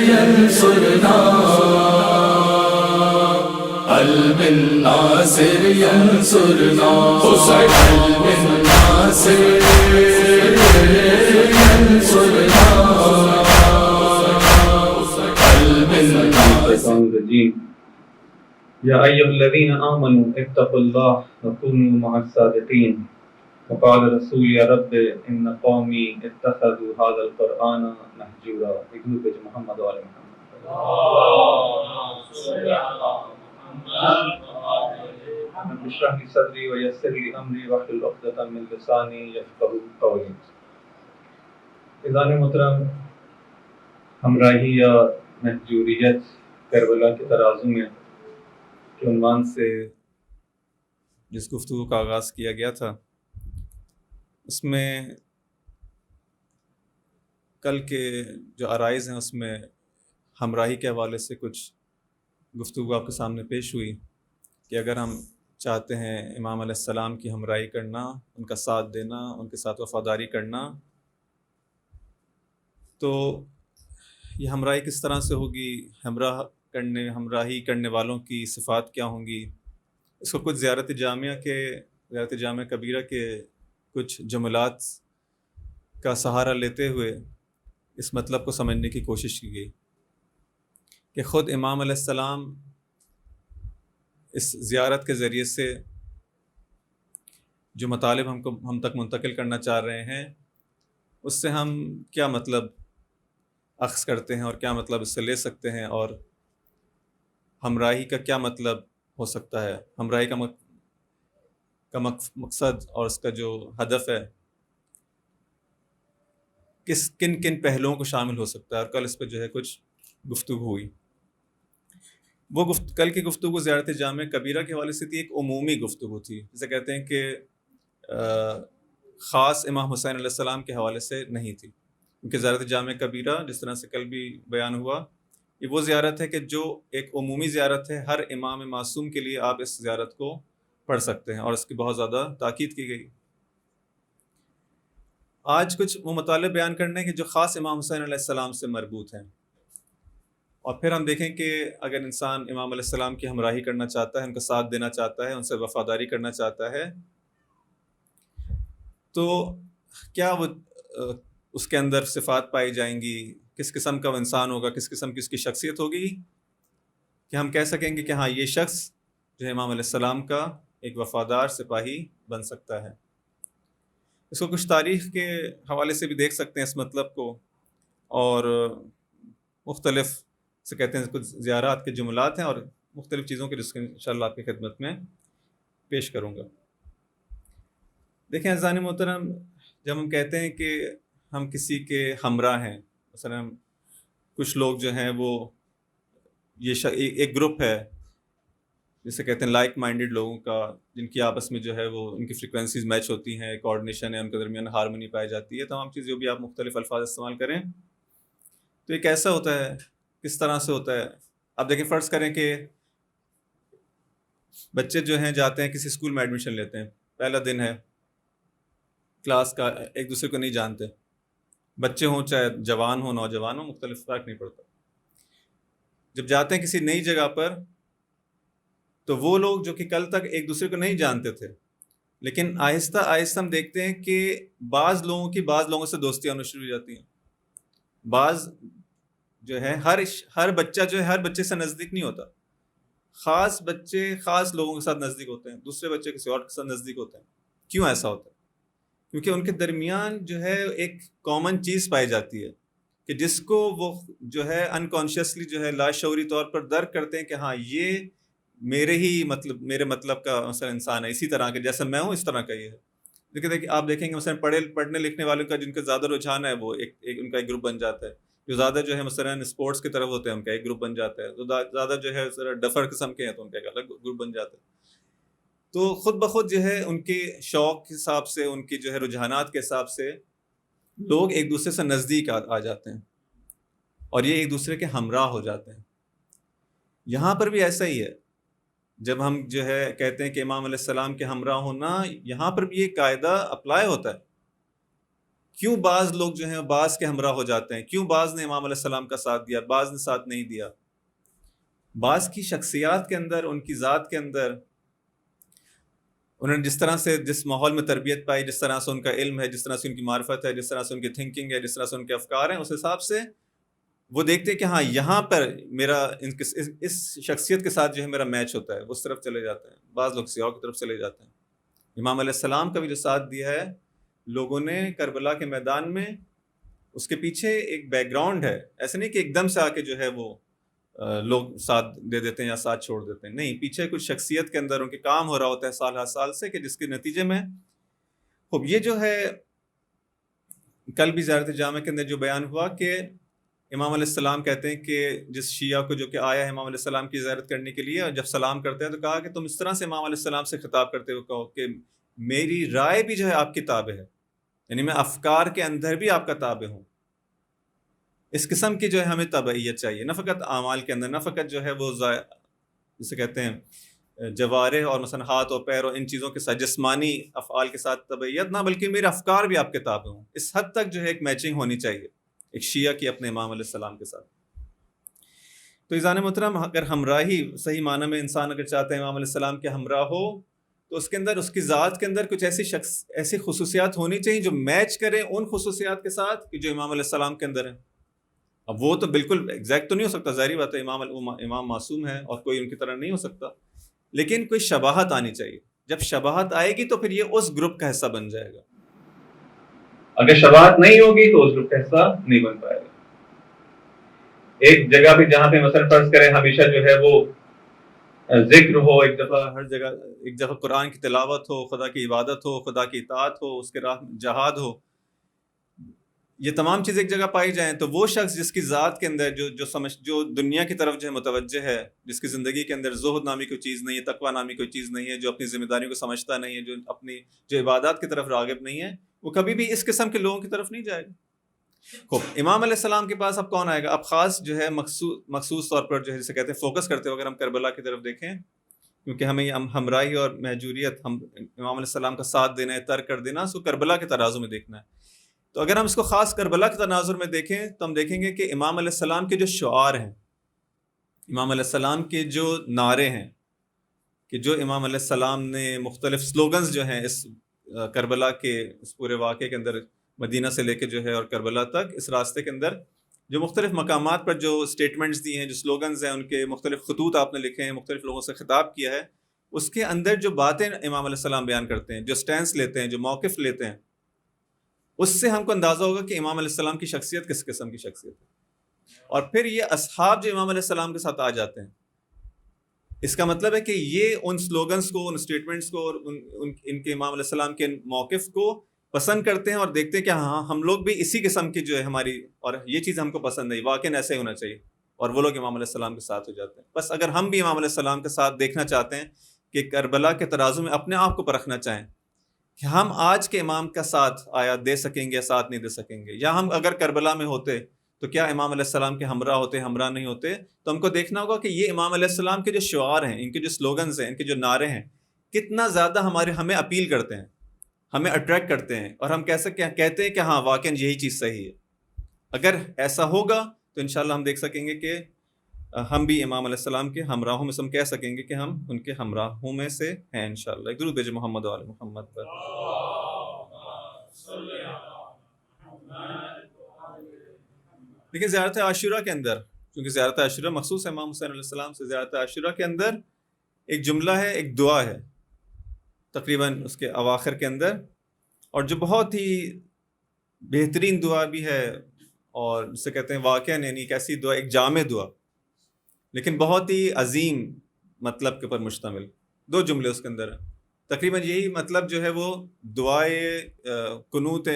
ينصرنا قلب الناصر ينصرنا قلب الناصر ينصرنا قلب الناصر. يا أيها الذين آمنوا اتقوا الله وكونوا مع الصادقين وقال رسول يا رب إن قومي اتخذوا هذا القرآن مهجورا. اقرأ پیج محمد وآل محمد. رب اشرح لي صدري ويسر لي أمري واحلل عقدة من لساني يفقهوا قولي. عزیزان محترم، ہمراہی یا مہجوریت کربلا کے ترازو میں کے عنوان سے جس گفتگو کا آغاز کیا گیا تھا، اس میں کل کے جو عرائض ہیں اس میں ہمراہی کے حوالے سے کچھ گفتگو آپ کے سامنے پیش ہوئی کہ اگر ہم چاہتے ہیں امام علیہ السلام کی ہمراہی کرنا، ان کا ساتھ دینا، ان کے ساتھ وفاداری کرنا، تو یہ ہمراہی کس طرح سے ہوگی، ہمراہی کرنے والوں کی صفات کیا ہوں گی. اس کو کچھ زیارت جامعہ کبیرہ کے کچھ جملات کا سہارا لیتے ہوئے اس مطلب کو سمجھنے کی کوشش کی گئی کہ خود امام علیہ السلام اس زیارت کے ذریعے سے جو مطالب ہم تک منتقل کرنا چاہ رہے ہیں، اس سے ہم کیا مطلب اخذ کرتے ہیں اور کیا مطلب اس سے لے سکتے ہیں، اور ہمراہی کا کیا مطلب ہو سکتا ہے، ہمراہی کا مقصد اور اس کا جو ہدف ہے کن پہلوؤں کو شامل ہو سکتا ہے. اور کل اس پہ جو ہے کچھ گفتگو ہوئی. وہ کل کی گفتگو زیارت جامع کبیرہ کے حوالے سے تھی، ایک عمومی گفتگو تھی، جسے کہتے ہیں کہ خاص امام حسین علیہ السلام کے حوالے سے نہیں تھی، کیونکہ زیارت جامع کبیرہ جس طرح سے کل بھی بیان ہوا، یہ وہ زیارت ہے کہ جو ایک عمومی زیارت ہے، ہر امام معصوم کے لیے آپ اس زیارت کو پڑھ سکتے ہیں، اور اس کی بہت زیادہ تاکید کی گئی. آج کچھ وہ مطالب بیان کرنے کے جو خاص امام حسین علیہ السلام سے مربوط ہیں، اور پھر ہم دیکھیں کہ اگر انسان امام علیہ السلام کی ہمراہی کرنا چاہتا ہے، ان کا ساتھ دینا چاہتا ہے، ان سے وفاداری کرنا چاہتا ہے، تو کیا وہ اس کے اندر صفات پائی جائیں گی، کس قسم کا وہ انسان ہوگا، کس قسم کی اس کی شخصیت ہوگی کہ ہم کہہ سکیں گے کہ ہاں یہ شخص جو ہے امام علیہ السلام کا ایک وفادار سپاہی بن سکتا ہے. اس کو کچھ تاریخ کے حوالے سے بھی دیکھ سکتے ہیں اس مطلب کو، اور مختلف سے کہتے ہیں کچھ زیارات کے جملات ہیں اور مختلف چیزوں کے جس کو انشاءاللہ آپ کی خدمت میں پیش کروں گا. دیکھیں عزیزان محترم، جب ہم کہتے ہیں کہ ہم کسی کے ہمراہ ہیں، مثلا کچھ لوگ جو ہیں وہ ایک گروپ ہے جسے کہتے ہیں لائک مائنڈڈ لوگوں کا، جن کی آپس میں جو ہے وہ ان کی فریکوینسیز میچ ہوتی ہیں، کوآرڈینیشن ہے، ان کے درمیان ہارمونی پائی جاتی ہے، تمام چیز جو بھی آپ مختلف الفاظ استعمال کریں. تو یہ کیسا ہوتا ہے، کس طرح سے ہوتا ہے؟ اب دیکھیں، فرض کریں کہ بچے جو ہیں جاتے ہیں کسی اسکول میں ایڈمیشن لیتے ہیں، پہلا دن ہے کلاس کا، ایک دوسرے کو نہیں جانتے، بچے ہوں چاہے جوان ہوں نوجوان ہوں، مختلف فرق نہیں پڑتا. جب جاتے ہیں کسی نئی جگہ پر تو وہ لوگ جو کہ کل تک ایک دوسرے کو نہیں جانتے تھے، لیکن آہستہ آہستہ ہم دیکھتے ہیں کہ بعض لوگوں سے دوستیاں ہونا شروع ہو جاتی ہیں. بعض جو ہے ہر بچہ جو ہے ہر بچے سے نزدیک نہیں ہوتا، خاص بچے خاص لوگوں کے ساتھ نزدیک ہوتے ہیں، دوسرے بچے کسی اور کے ساتھ نزدیک ہوتے ہیں. کیوں ایسا ہوتا ہے؟ کیونکہ ان کے درمیان جو ہے ایک کامن چیز پائی جاتی ہے کہ جس کو وہ جو ہے انکانشیسلی جو ہے لاشعوری طور پر درک کرتے ہیں کہ ہاں یہ میرے مطلب کا مثلا انسان ہے، اسی طرح کے جیسا میں ہوں اس طرح کا یہ ہے. لیکن آپ دیکھیں گے مثلا پڑھنے لکھنے والوں کا جن کا زیادہ رجحان ہے وہ ان کا ایک گروپ بن جاتا ہے. جو زیادہ جو ہے مثلا اسپورٹس کی طرف ہوتے ہیں ان کا ایک گروپ بن جاتا ہے. جو زیادہ جو ہے ڈفر قسم کے ہیں تو ان کا ایک الگ گروپ بن جاتا ہے. تو خود بخود جو ہے ان کے شوق کے حساب سے، ان کی جو ہے رجحانات کے حساب سے لوگ ایک دوسرے سے نزدیک آ جاتے ہیں اور یہ ایک دوسرے کے ہمراہ ہو جاتے ہیں. یہاں پر بھی ایسا ہی ہے. جب ہم جو ہے کہتے ہیں کہ امام علیہ السلام کے ہمراہ ہونا، یہاں پر بھی یہ قاعدہ اپلائی ہوتا ہے کیوں بعض لوگ جو ہیں بعض کے ہمراہ ہو جاتے ہیں، کیوں بعض نے امام علیہ السلام کا ساتھ دیا، بعض نے ساتھ نہیں دیا؟ بعض کی شخصیات کے اندر، ان کی ذات کے اندر، انہوں نے جس طرح سے جس ماحول میں تربیت پائی، جس طرح سے ان کا علم ہے، جس طرح سے ان کی معرفت ہے، جس طرح سے ان کی تھنکنگ ہے، جس طرح سے ان کے افکار ہیں، اس حساب سے وہ دیکھتے ہیں کہ ہاں یہاں پر میرا اس شخصیت کے ساتھ جو ہے میرا میچ ہوتا ہے، اس طرف چلے جاتے ہیں۔ بعض لوگ سیاح کی طرف چلے جاتے ہیں۔ امام علیہ السلام کا بھی جو ساتھ دیا ہے لوگوں نے کربلا کے میدان میں، اس کے پیچھے ایک بیک گراؤنڈ ہے، ایسے نہیں کہ ایک دم سے آ کے جو ہے وہ لوگ ساتھ دے دیتے ہیں یا ساتھ چھوڑ دیتے ہیں، نہیں، پیچھے کچھ شخصیت کے اندر ان کے کام ہو رہا ہوتا ہے سال ہر سال سے، کہ جس کے نتیجے میں خوب یہ جو ہے کل بھی زیارت جامع کے اندر جو بیان ہوا کہ امام علیہ السلام کہتے ہیں کہ جس شیعہ کو جو کہ آیا ہے امام علیہ السلام کی زیارت کرنے کے لیے، اور جب سلام کرتے ہیں تو کہا کہ تم اس طرح سے امام علیہ السلام سے خطاب کرتے ہوئے کہو کہ میری رائے بھی جو ہے آپ کی تابع ہے، یعنی میں افکار کے اندر بھی آپ کا تابع ہوں۔ اس قسم کی جو ہے ہمیں تابعیت چاہیے، نہ فقط اعمال کے اندر، نہ فقط جو ہے وہ جسے کہتے ہیں جوارح اور مثلا ہاتھ اور پیر اور ان چیزوں کے ساتھ، جسمانی افعال کے ساتھ تابعیت نہ، بلکہ میرے افکار بھی آپ کے تابع ہوں۔ اس حد تک جو ہے ایک میچنگ ہونی چاہیے ایک شیعہ کی اپنے امام علیہ السلام کے ساتھ۔ تو عزیزان محترم، اگر ہمراہی صحیح معنی میں انسان اگر چاہتے ہیں امام علیہ السلام کے ہمراہ ہو، تو اس کے اندر، اس کی ذات کے اندر کچھ ایسی خصوصیات ہونی چاہیے جو میچ کریں ان خصوصیات کے ساتھ کہ جو امام علیہ السلام کے اندر ہیں۔ اب وہ تو بالکل ایگزیکٹ تو نہیں ہو سکتا، ظاہری بات ہے، امام معصوم ہے اور کوئی ان کی طرح نہیں ہو سکتا، لیکن کوئی شباہت آنی چاہیے۔ جب شباہت آئے گی تو پھر یہ اس گروپ کا حصہ بن جائے گا، اگر شباہت نہیں ہوگی تو اس گروپ کا حصہ نہیں بن پائے گا۔ ایک جگہ بھی جہاں پہ مثلا فرض کریں ہمیشہ جو ہے وہ ذکر ہو، ایک دفعہ ہر جگہ، ایک دفعہ قرآن کی تلاوت ہو، خدا کی عبادت ہو، خدا کی اطاعت ہو، اس کے راہ جہاد ہو، یہ تمام چیزیں ایک جگہ پائی جائیں، تو وہ شخص جس کی ذات کے اندر جو دنیا کی طرف جو ہے متوجہ ہے، جس کی زندگی کے اندر زہد نامی کوئی چیز نہیں ہے، تقویٰ نامی کوئی چیز نہیں ہے، جو اپنی ذمہ داریوں کو سمجھتا نہیں ہے، جو اپنی عبادات کی طرف راغب نہیں ہے، وہ کبھی بھی اس قسم کے لوگوں کی طرف نہیں جائے گا۔ خوب، امام علیہ السلام کے پاس اب کون آئے گا؟ اب خاص جو ہے مخصوص طور پر جو ہے جسے کہتے ہیں فوکس کرتے ہوئے اگر ہم کربلا کی طرف دیکھیں، کیونکہ ہمیں ہمراہی اور مہجوریت، امام علیہ السلام کا ساتھ دینا ہے، ترک کر دینا، سو کربلا کے ترازو میں دیکھنا ہے۔ تو اگر ہم اس کو خاص کربلا کے تناظر میں دیکھیں تو ہم دیکھیں گے کہ امام علیہ السلام کے جو شعار ہیں، امام علیہ السلام کے جو نعرے ہیں، کہ جو امام علیہ السلام نے مختلف سلوگنز جو ہیں اس کربلا کے اس پورے واقعے کے اندر، مدینہ سے لے کے جو ہے اور کربلا تک، اس راستے کے اندر جو مختلف مقامات پر جو سٹیٹمنٹس دی ہیں، جو سلوگنز ہیں، ان کے مختلف خطوط آپ نے لکھے ہیں، مختلف لوگوں سے خطاب کیا ہے، اس کے اندر جو باتیں امام علیہ السلام بیان کرتے ہیں، جو سٹینس لیتے ہیں، جو موقف لیتے ہیں، اس سے ہم کو اندازہ ہوگا کہ امام علیہ السلام کی شخصیت کس قسم کی شخصیت ہے۔ اور پھر یہ اصحاب جو امام علیہ السلام کے ساتھ آ جاتے ہیں، اس کا مطلب ہے کہ یہ ان سلوگنز کو، ان سٹیٹمنٹس کو اور ان کے امام علیہ السلام کے موقف کو پسند کرتے ہیں اور دیکھتے ہیں کہ ہاں ہم لوگ بھی اسی قسم کی جو ہے ہماری، اور یہ چیز ہم کو پسند نہیں، واقعی ایسا ہی ہونا چاہیے، اور وہ لوگ امام علیہ السلام کے ساتھ ہو جاتے ہیں۔ بس اگر ہم بھی امام علیہ السلام کے ساتھ دیکھنا چاہتے ہیں کہ کربلا کے ترازو میں اپنے آپ کو پرکھنا چاہیں کہ ہم آج کے امام کا ساتھ آیا دے سکیں گے یا ساتھ نہیں دے سکیں گے، یا ہم اگر کربلا میں ہوتے تو کیا امام علیہ السلام کے ہمراہ ہوتے، ہمراہ نہیں ہوتے، تو ہم کو دیکھنا ہوگا کہ یہ امام علیہ السلام کے جو شعار ہیں، ان کے جو سلوگنز ہیں، ان کے جو نعرے ہیں، کتنا زیادہ ہمیں اپیل کرتے ہیں، ہمیں اٹریکٹ کرتے ہیں، اور ہم کہتے ہیں کہ ہاں واقعی یہی چیز صحیح ہے۔ اگر ایسا ہوگا تو انشاءاللہ ہم دیکھ سکیں گے کہ ہم بھی امام علیہ السلام کے ہمراہوں میں سے، ہم کہہ سکیں گے کہ ہم ان کے ہمراہوں میں سے ہیں انشاءاللہ۔ ایک درود بھیجیں محمد و آل محمد پر۔ دیکھیں زیارت عاشورہ کے اندر، کیونکہ زیارت عاشورہ مخصوص ہے امام حسین علیہ السلام سے، زیارت عاشورہ کے اندر ایک جملہ ہے، ایک دعا ہے تقریباً اس کے اواخر کے اندر، اور جو بہت ہی بہترین دعا بھی ہے، اور جسے کہتے ہیں واقعاً یعنی ایک ایسی دعا، ایک جامع دعا، لیکن بہت ہی عظیم مطلب کے اوپر مشتمل۔ دو جملے اس کے اندر ہیں، تقریباً یہی مطلب جو ہے وہ دعائے قنوت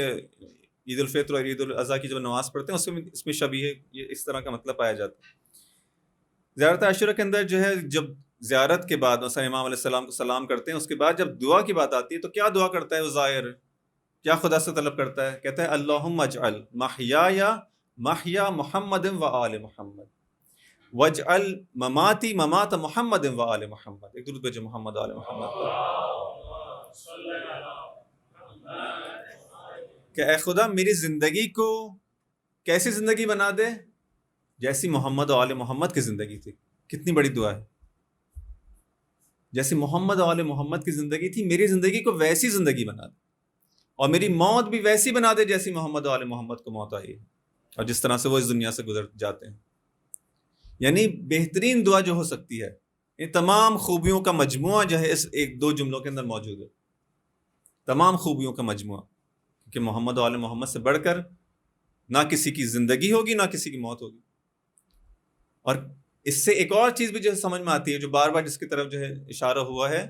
عید الفطر اور عید الاضحیٰ کی جب نماز پڑھتے ہیں اس میں شبیہ یہ اس طرح کا مطلب پایا جاتا ہے۔ زیارت عاشورہ کے اندر جو ہے، جب زیارت کے بعد مثلا امام علیہ السلام کو سلام کرتے ہیں، اس کے بعد جب دعا کی بات آتی ہے تو کیا دعا کرتا ہے وہ زائر؟ کیا خدا سے طلب کرتا ہے؟ کہتا ہے اللہم اجعل محیایا محیا محمد و آل محمد واجعل مماتی ممات محمد و آل محمد۔ ایک درود بھیجیں محمد و آل محمد۔ کہ اے خدا میری زندگی کو کیسی زندگی بنا دے جیسی محمد و آل محمد کی زندگی تھی. کتنی بڑی دعا ہے. جیسی محمد و آل محمد کی زندگی تھی میری زندگی کو ویسی زندگی بنا دے, اور میری موت بھی ویسی بنا دے جیسی محمد و آل محمد کو موت آئی ہے اور جس طرح سے وہ اس دنیا سے گزر جاتے ہیں. یعنی بہترین دعا جو ہو سکتی ہے, ان تمام خوبیوں کا مجموعہ جو ہے اس ایک دو جملوں کے اندر موجود ہے. تمام خوبیوں کا مجموعہ, کہ محمد و آل محمد سے بڑھ کر نہ کسی کی زندگی ہوگی نہ کسی کی موت ہوگی. اور اس سے ایک اور چیز بھی جو ہے سمجھ میں آتی ہے, جو بار بار جس کی طرف جو ہے اشارہ ہوا ہے,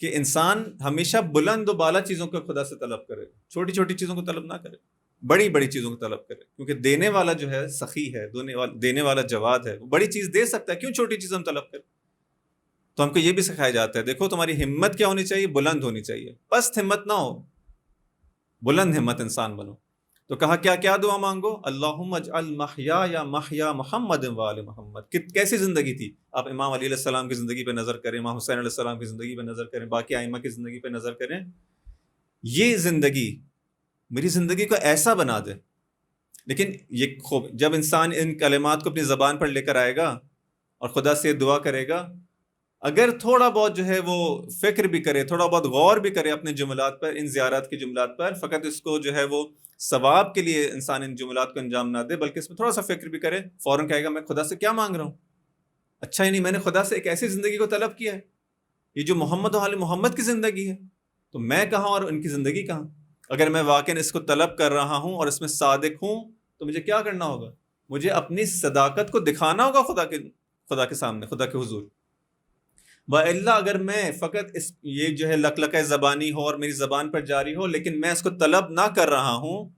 کہ انسان ہمیشہ بلند و بالا چیزوں کو خدا سے طلب کرے, چھوٹی چھوٹی چیزوں کو طلب نہ کرے, بڑی بڑی چیزوں کو طلب کرے. کیونکہ دینے والا جو ہے سخی ہے, دینے والا جواد ہے, وہ بڑی چیز دے سکتا ہے, کیوں چھوٹی چیز ہم طلب کریں. تو ہم کو یہ بھی سکھایا جاتا ہے, دیکھو تمہاری ہمت کیا ہونی چاہیے, بلند ہونی چاہیے, پست ہمت نہ ہو, بلند ہمت انسان بنو. تو کہا کیا کیا دعا مانگو, اللہم اجعل محیا محیا محمد و آل محمد. کیسی زندگی تھی؟ آپ امام علی علیہ السلام کی زندگی پہ نظر کریں, امام حسین علیہ السلام کی زندگی پہ نظر کریں, باقی ائمہ کی زندگی پہ نظر کریں. یہ زندگی میری زندگی کو ایسا بنا دے. لیکن یہ خوب جب انسان ان کلمات کو اپنی زبان پر لے کر آئے گا اور خدا سے دعا کرے گا, اگر تھوڑا بہت جو ہے وہ فکر بھی کرے, تھوڑا بہت غور بھی کرے اپنے جملات پر, ان زیارات کے جملات پر, فقط اس کو جو ہے وہ ثواب کے لیے انسان ان جملات کو انجام نہ دے, بلکہ اس میں تھوڑا سا فکر بھی کرے, فوراً کہے گا میں خدا سے کیا مانگ رہا ہوں. اچھا ہی نہیں, میں نے خدا سے ایک ایسی زندگی کو طلب کیا ہے, یہ جو محمد و آل محمد کی زندگی ہے, تو میں کہاں اور ان کی زندگی کہاں. اگر میں واقعاً اس کو طلب کر رہا ہوں اور اس میں صادق ہوں, تو مجھے کیا کرنا ہوگا, مجھے اپنی صداقت کو دکھانا ہوگا خدا کے سامنے, خدا کے حضور. وَإِلَّا اگر میں فقط یہ جو ہے لقلقہ زبانی ہو اور میری زبان پر جاری ہو, لیکن میں اس کو طلب نہ کر رہا ہوں,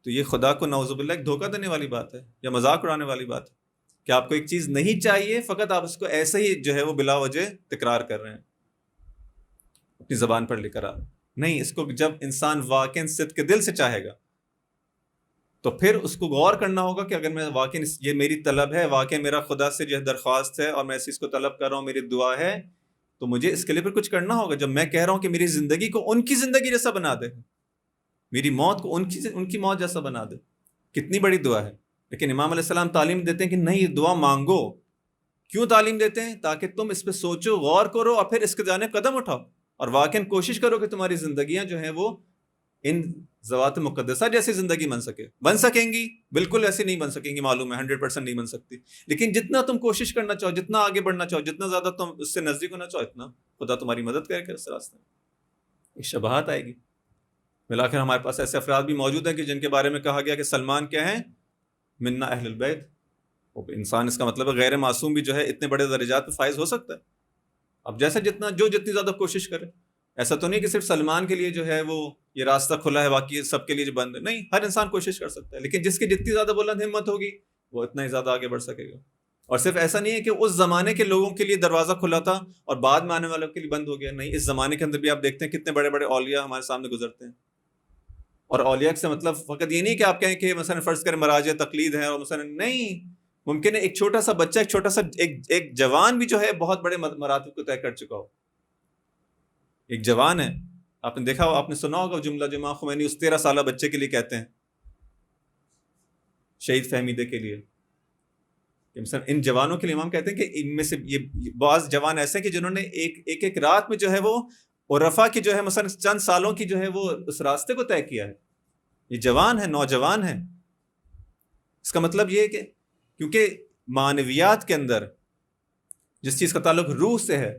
تو یہ خدا کو نعوذ باللہ ایک دھوکہ دینے والی بات ہے, یا مذاق اڑانے والی بات ہے, کہ آپ کو ایک چیز نہیں چاہیے, فقط آپ اس کو ایسے ہی جو ہے وہ بلا وجہ تکرار کر رہے ہیں, اپنی زبان پر لے کر آ رہے ہیں. نہیں, اس کو جب انسان واقعاً صدق کے دل سے چاہے گا, تو پھر اس کو غور کرنا ہوگا کہ اگر میں واقعاً یہ میری طلب ہے, واقعاً میرا خدا سے جو ہے درخواست ہے, اور میں اس کو طلب کر رہا ہوں, میری دعا ہے, تو مجھے اس کے لیے پھر کچھ کرنا ہوگا. جب میں کہہ رہا ہوں کہ میری زندگی کو ان کی زندگی جیسا بنا دے, میری موت کو ان کی موت جیسا بنا دے, کتنی بڑی دعا ہے. لیکن امام علیہ السلام تعلیم دیتے ہیں کہ نہیں, یہ دعا مانگو. کیوں تعلیم دیتے ہیں؟ تاکہ تم اس پہ سوچو, غور کرو, اور پھر اس کے جانب قدم اٹھاؤ, اور واقعاً کوشش کرو کہ تمہاری زندگیاں جو ہیں وہ ان ذوات مقدسہ جیسی زندگی بن سکیں گی. بالکل ایسی نہیں بن سکیں گی, معلوم ہے 100% نہیں بن سکتی, لیکن جتنا تم کوشش کرنا چاہو, جتنا آگے بڑھنا چاہو, جتنا زیادہ تم اس سے نزدیک ہونا چاہو, اتنا خدا تمہاری مدد کرے گا اس راستے میں. ایک شباہت آئے گی. ملا کر ہمارے پاس ایسے افراد بھی موجود ہیں کہ جن کے بارے میں کہا گیا کہ سلمان کیا ہیں, منا اہل البیت. انسان اس کا مطلب ہے غیر معصوم بھی جو ہے اتنے بڑے درجات پہ فائز ہو سکتا ہے. اب جیسے جتنی زیادہ کوشش کرے, ایسا تو نہیں کہ صرف سلمان کے لیے جو ہے وہ یہ راستہ کھلا ہے, باقی سب کے لیے جو بند ہے. نہیں, ہر انسان کوشش کر سکتا ہے, لیکن جس کی جتنی زیادہ بلند ہمت ہوگی وہ اتنا ہی زیادہ آگے بڑھ سکے گا. اور صرف ایسا نہیں ہے کہ اس زمانے کے لوگوں کے لیے دروازہ کھلا تھا اور بعد میں آنے والوں کے لیے بند ہو گیا. نہیں, اس زمانے کے اندر بھی آپ دیکھتے ہیں کتنے بڑے بڑے اولیاء ہمارے سامنے گزرتے ہیں. اور اولیاء سے مطلب فقط یہ نہیں کہ آپ کہیں کہ مثلا فرض کریں مراجع تقلید ہے, اور مثلا نہیں, ممکن ہے ایک چھوٹا سا بچہ, ایک چھوٹا سا ایک جوان بھی جو ہے بہت بڑے مراتب کو طے کر چکا ہو. ایک جوان ہے, آپ نے دیکھا ہو, آپ نے سنا ہوگا جملہ جو امام خمینی اس 13 سالہ بچے کے لیے کہتے ہیں, شہید فہمیدہ کے لیے, کہ مثلا ان جوانوں کے لیے امام کہتے ہیں کہ ان میں سے یہ بعض جوان ایسے ہیں کہ جنہوں نے ایک رات میں جو ہے وہ عرفا کی جو ہے مثلا چند سالوں کی جو ہے وہ اس راستے کو طے کیا ہے. یہ جوان ہے, نوجوان ہے. اس کا مطلب یہ ہے کہ کیونکہ معنویات کے اندر جس چیز کا تعلق روح سے ہے,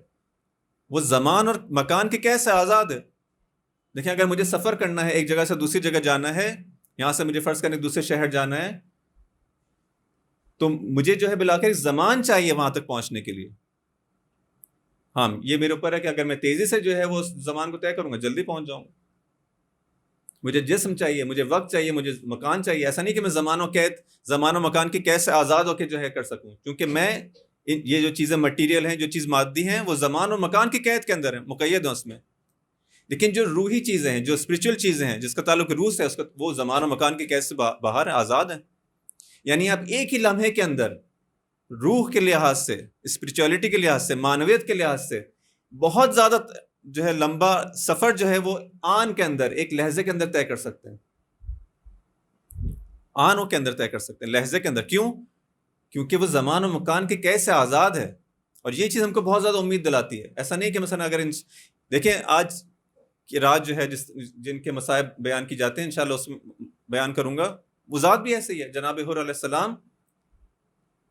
وہ زمان اور مکان کے کیسے آزاد ہے. دیکھیں, اگر مجھے سفر کرنا ہے, ایک جگہ سے دوسری جگہ جانا ہے, یہاں سے مجھے فرض کرنے دوسرے شہر جانا ہے, تو مجھے جو ہے بلاخر زمان چاہیے وہاں تک پہنچنے کے لیے. ہاں, یہ میرے اوپر ہے کہ اگر میں تیزی سے جو ہے وہ زمان کو طے کروں گا, جلدی پہنچ جاؤں گا. مجھے جسم چاہیے, مجھے وقت چاہیے, مجھے مکان چاہیے. ایسا نہیں کہ میں زمان و مکان کی قید سے آزاد ہو کے جو ہے کر سکوں, کیونکہ میں یہ جو چیزیں مٹیریل ہیں, جو چیز مادی ہیں, وہ زمان اور مکان کی قید کے اندر ہیں, مقید ہیں اس میں. لیکن جو روحی چیزیں ہیں, جو اسپریچول چیزیں ہیں, جس کا تعلق روح سے ہے, اس کا وہ زمان و مکان کی قید سے باہر ہیں, آزاد ہیں. یعنی آپ ایک ہی لمحے کے اندر روح کے لحاظ سے, اسپریچولیٹی کے لحاظ سے, معنویت کے لحاظ سے بہت زیادہ جو ہے لمبا سفر جو ہے وہ آن کے اندر ایک لہجے کے اندر طے کر سکتے ہیں، آنوں کے اندر طے کر سکتے ہیں، لہجے کے اندر. کیوں؟ کیونکہ وہ زمان و مکان کے قید سے آزاد ہے. اور یہ چیز ہم کو بہت زیادہ امید دلاتی ہے. ایسا نہیں کہ مثلا اگر دیکھیں آج کی رات جو ہے جن کے مصائب بیان کی جاتے ہیں انشاءاللہ اس میں بیان کروں گا، وہ ذات بھی ایسے ہی ہے، جناب حر علیہ السلام،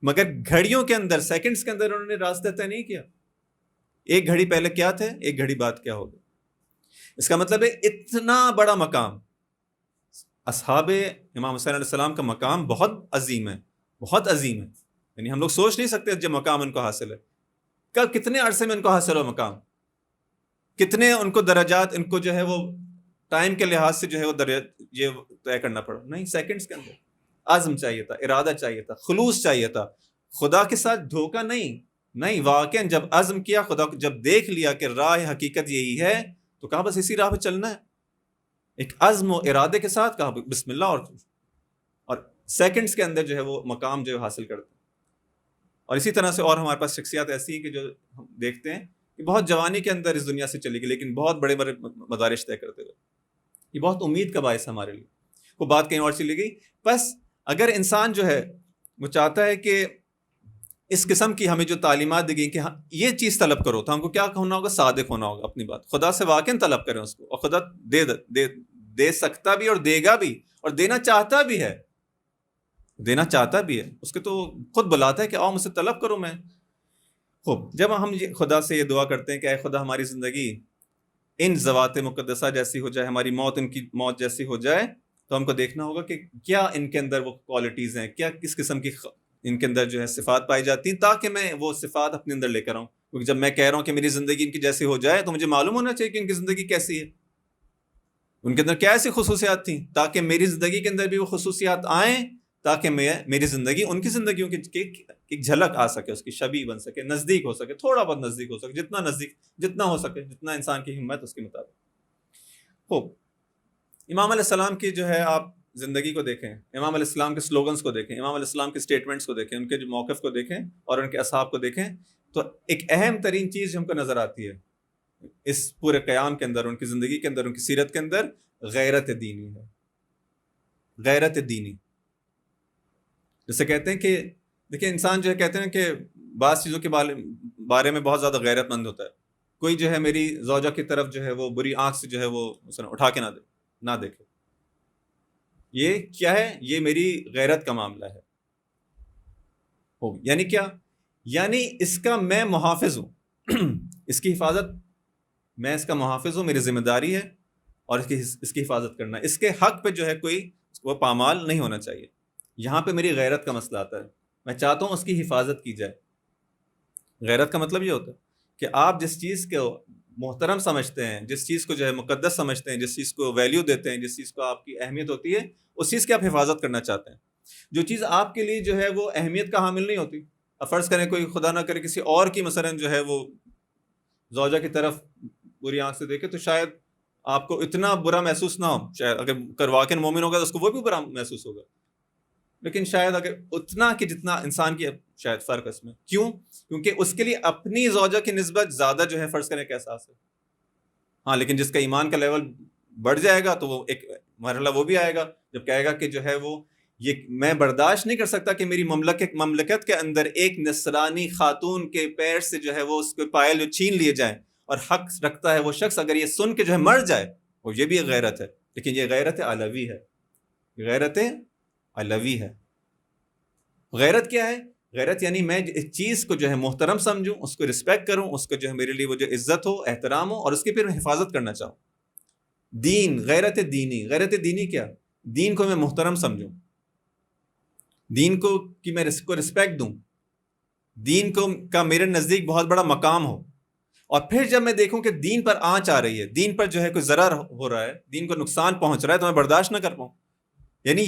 مگر گھڑیوں کے اندر سیکنڈز کے اندر انہوں نے راستہ طے نہیں کیا. ایک گھڑی پہلے کیا تھے، ایک گھڑی بعد کیا ہوگا. اس کا مطلب ہے اتنا بڑا مقام اصحاب امام حسین علیہ السلام کا مقام بہت عظیم ہے، بہت عظیم ہے. یعنی ہم لوگ سوچ نہیں سکتے جو مقام ان کو حاصل ہے. کب کتنے عرصے میں ان کو حاصل ہو مقام، کتنے ان کو درجات، ان کو جو ہے وہ ٹائم کے لحاظ سے جو ہے وہ یہ طے کرنا پڑا. نہیں، سیکنڈز کے اندر. عزم چاہیے تھا، ارادہ چاہیے تھا، خلوص چاہیے تھا، خدا کے ساتھ دھوکہ نہیں. واقعا جب عزم کیا، خدا کو جب دیکھ لیا کہ راہ حقیقت یہی ہے، تو کہا بس اسی راہ پہ چلنا ہے. ایک عزم و ارادے کے ساتھ کہا بسم اللہ، اور سیکنڈز کے اندر جو ہے وہ مقام جو ہے حاصل کرتے ہیں. اور اسی طرح سے اور ہمارے پاس شخصیات ایسی ہیں کہ جو ہم دیکھتے ہیں کہ بہت جوانی کے اندر اس دنیا سے چلی گئی، لیکن بہت بڑے بڑے مدارج طے کرتے ہوئے. یہ بہت امید کا باعث ہے ہمارے لیے. وہ بات کہیں اور چلی گئی. بس اگر انسان جو ہے وہ چاہتا ہے کہ اس قسم کی ہمیں جو تعلیمات دی گئی کہ یہ چیز طلب کرو، تو ہم کو کیا ہونا ہوگا؟ صادق ہونا ہوگا اپنی بات. خدا سے واقعا طلب کریں اس کو، اور خدا دے سکتا بھی اور دے گا بھی، اور دینا چاہتا بھی ہے، دینا چاہتا بھی ہے. اس کے تو خود بلاتا ہے کہ آؤ مجھ سے طلب کرو. میں خوب جب ہم خدا سے یہ دعا کرتے ہیں کہ اے خدا ہماری زندگی ان ذوات مقدسہ جیسی ہو جائے، ہماری موت ان کی موت جیسی ہو جائے، تو ہم کو دیکھنا ہوگا کہ کیا ان کے اندر وہ کوالٹیز ہیں، کیا کس قسم کی ان کے اندر جو ہے صفات پائی جاتی ہیں، تاکہ میں وہ صفات اپنے اندر لے کر آؤں. کیونکہ جب میں کہہ رہا ہوں کہ میری زندگی ان کی جیسی ہو جائے، تو مجھے معلوم ہونا چاہیے کہ ان کی زندگی کیسی ہے، ان کے اندر کیا ایسی خصوصیات تھیں، تاکہ میری زندگی کے اندر بھی وہ خصوصیات آئیں، تاکہ میری زندگی ان کی زندگیوں کی ایک جھلک آ سکے، اس کی شبیہ بن سکے، نزدیک ہو سکے، تھوڑا بہت نزدیک ہو سکے، جتنا نزدیک جتنا ہو سکے، جتنا انسان کی ہمت اس کے مطابق. خوب امام علیہ السلام کی جو ہے آپ زندگی کو دیکھیں، امام علیہ السلام کے سلوگنز کو دیکھیں، امام علیہ السلام کے سٹیٹمنٹس کو دیکھیں، ان کے جو موقف کو دیکھیں اور ان کے اصحاب کو دیکھیں، تو ایک اہم ترین چیز ہم کو نظر آتی ہے اس پورے قیام کے اندر، ان کی زندگی کے اندر، ان کی سیرت کے اندر، غیرت دینی ہے. غیرت دینی، جیسے کہتے ہیں کہ دیکھیں انسان جو ہے کہتے ہیں کہ بعض چیزوں کے بارے میں بہت زیادہ غیرت مند ہوتا ہے. کوئی جو ہے میری زوجہ کی طرف جو ہے وہ بری آنکھ سے جو ہے وہ مثلا اٹھا کے نہ دیکھے. یہ کیا ہے؟ یہ میری غیرت کا معاملہ ہے. یعنی کیا؟ یعنی اس کا میں محافظ ہوں، اس کی حفاظت، میں اس کا محافظ ہوں، میری ذمہ داری ہے، اور اس کی حفاظت کرنا. اس کے حق پہ جو ہے کوئی وہ پامال نہیں ہونا چاہیے. یہاں پہ میری غیرت کا مسئلہ آتا ہے. میں چاہتا ہوں اس کی حفاظت کی جائے. غیرت کا مطلب یہ ہوتا ہے کہ آپ جس چیز کو محترم سمجھتے ہیں، جس چیز کو جو ہے مقدس سمجھتے ہیں، جس چیز کو ویلیو دیتے ہیں، جس چیز کو آپ کی اہمیت ہوتی ہے، اس چیز کی آپ حفاظت کرنا چاہتے ہیں. جو چیز آپ کے لیے جو ہے وہ اہمیت کا حامل نہیں ہوتی، اب فرض کریں کوئی خدا نہ کرے کسی اور کی مثلا جو ہے وہ زوجہ کی طرف بری آنکھ سے دیکھے، تو شاید آپ کو اتنا برا محسوس نہ ہو. شاید اگر واقعی مومن ہوگا تو اس کو وہ بھی برا محسوس ہوگا، لیکن شاید اگر اتنا کہ جتنا انسان کی شاید فرق اس میں. کیوں؟ کیونکہ اس کے لیے اپنی زوجہ کی نسبت زیادہ جو ہے فرض کرنے کا احساس ہے. ہاں، لیکن جس کا ایمان کا لیول بڑھ جائے گا تو وہ ایک مرحلہ وہ بھی آئے گا جب کہے گا کہ جو ہے وہ یہ میں برداشت نہیں کر سکتا کہ میری مملکت کے اندر ایک نصرانی خاتون کے پیر سے جو ہے وہ اس کے پائل جو چھین لیے جائیں، اور حق رکھتا ہے وہ شخص اگر یہ سن کے جو ہے مر جائے، وہ یہ بھی ایک غیرت ہے. لیکن یہ غیرت علوی ہے، غیرت علوی ہے. غیرت کیا ہے؟ غیرت یعنی میں اس چیز کو جو ہے محترم سمجھوں، اس کو رسپیکٹ کروں، اس کو جو ہے میرے لیے وہ جو عزت ہو، احترام ہو، اور اس کی پھر میں حفاظت کرنا چاہوں. دین، غیرت دینی. غیرت دینی کیا؟ دین کو میں محترم سمجھوں، دین کو کہ میں اس کو رسپیکٹ دوں، دین کو کا میرے نزدیک بہت بڑا مقام ہو. اور پھر جب میں دیکھوں کہ دین پر آنچ آ رہی ہے، دین پر جو ہے کوئی ضرر ہو رہا ہے، دین کو نقصان پہنچ رہا ہے، تو میں برداشت نہ کر پاؤں. یعنی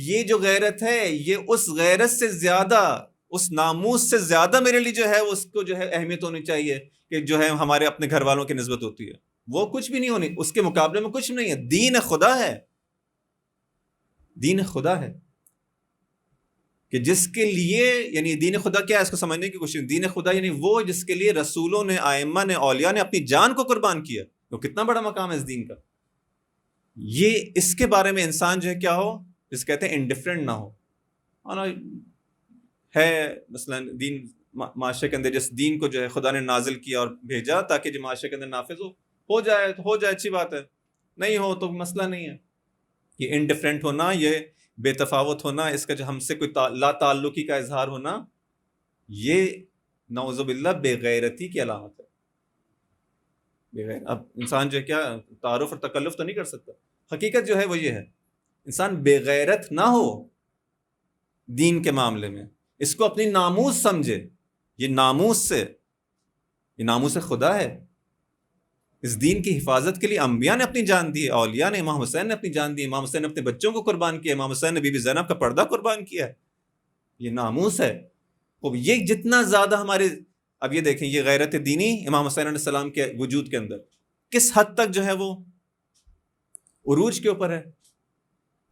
یہ جو غیرت ہے، یہ اس غیرت سے زیادہ، اس ناموس سے زیادہ میرے لیے جو ہے اس کو جو ہے اہمیت ہونی چاہیے کہ جو ہے ہمارے اپنے گھر والوں کی نسبت ہوتی ہے. وہ کچھ بھی نہیں ہونی، اس کے مقابلے میں کچھ نہیں ہے. دین خدا ہے، دین خدا ہے. کہ جس کے لیے یعنی دین خدا کیا ہے اس کو سمجھنے کی کوشش. دین خدا یعنی وہ جس کے لیے رسولوں نے، ائمہ نے، اولیاء نے اپنی جان کو قربان کیا. تو کتنا بڑا مقام ہے اس دین کا. یہ اس کے بارے میں انسان جو ہے کیا ہو، جس کہتے ہیں انڈیفرنٹ نہ ہو. ہے مثلا دین معاشرے کے اندر، جس دین کو جو ہے خدا نے نازل کیا اور بھیجا تاکہ جو معاشرے کے اندر نافذ ہو جائے تو ہو جائے، اچھی بات ہے. نہیں ہو تو مسئلہ نہیں ہے. یہ انڈیفرنٹ ہونا، یہ بے تفاوت ہونا، اس کا جو ہم سے کوئی لا تعلقی کا اظہار ہونا، یہ نعوذ باللہ بے غیرتی کی علامت ہے. اب انسان جو ہے کیا تعارف اور تکلف تو نہیں کر سکتا. حقیقت جو ہے وہ یہ ہے، انسان بے غیرت نہ ہو دین کے معاملے میں، اس کو اپنی ناموس سمجھے. یہ ناموس خدا ہے. اس دین کی حفاظت کے لیے انبیاء نے اپنی جان دی ہے، اولیاء نے، امام حسین نے اپنی جان دی ہے، امام حسین نے اپنے بچوں کو قربان کیا، امام حسین نے بی بی زینب کا پردہ قربان کیا ہے. یہ ناموس ہے. اب یہ جتنا زیادہ ہمارے، اب یہ دیکھیں یہ غیرت دینی امام حسین علیہ السلام کے وجود کے اندر کس حد تک جو ہے وہ عروج کے اوپر ہے.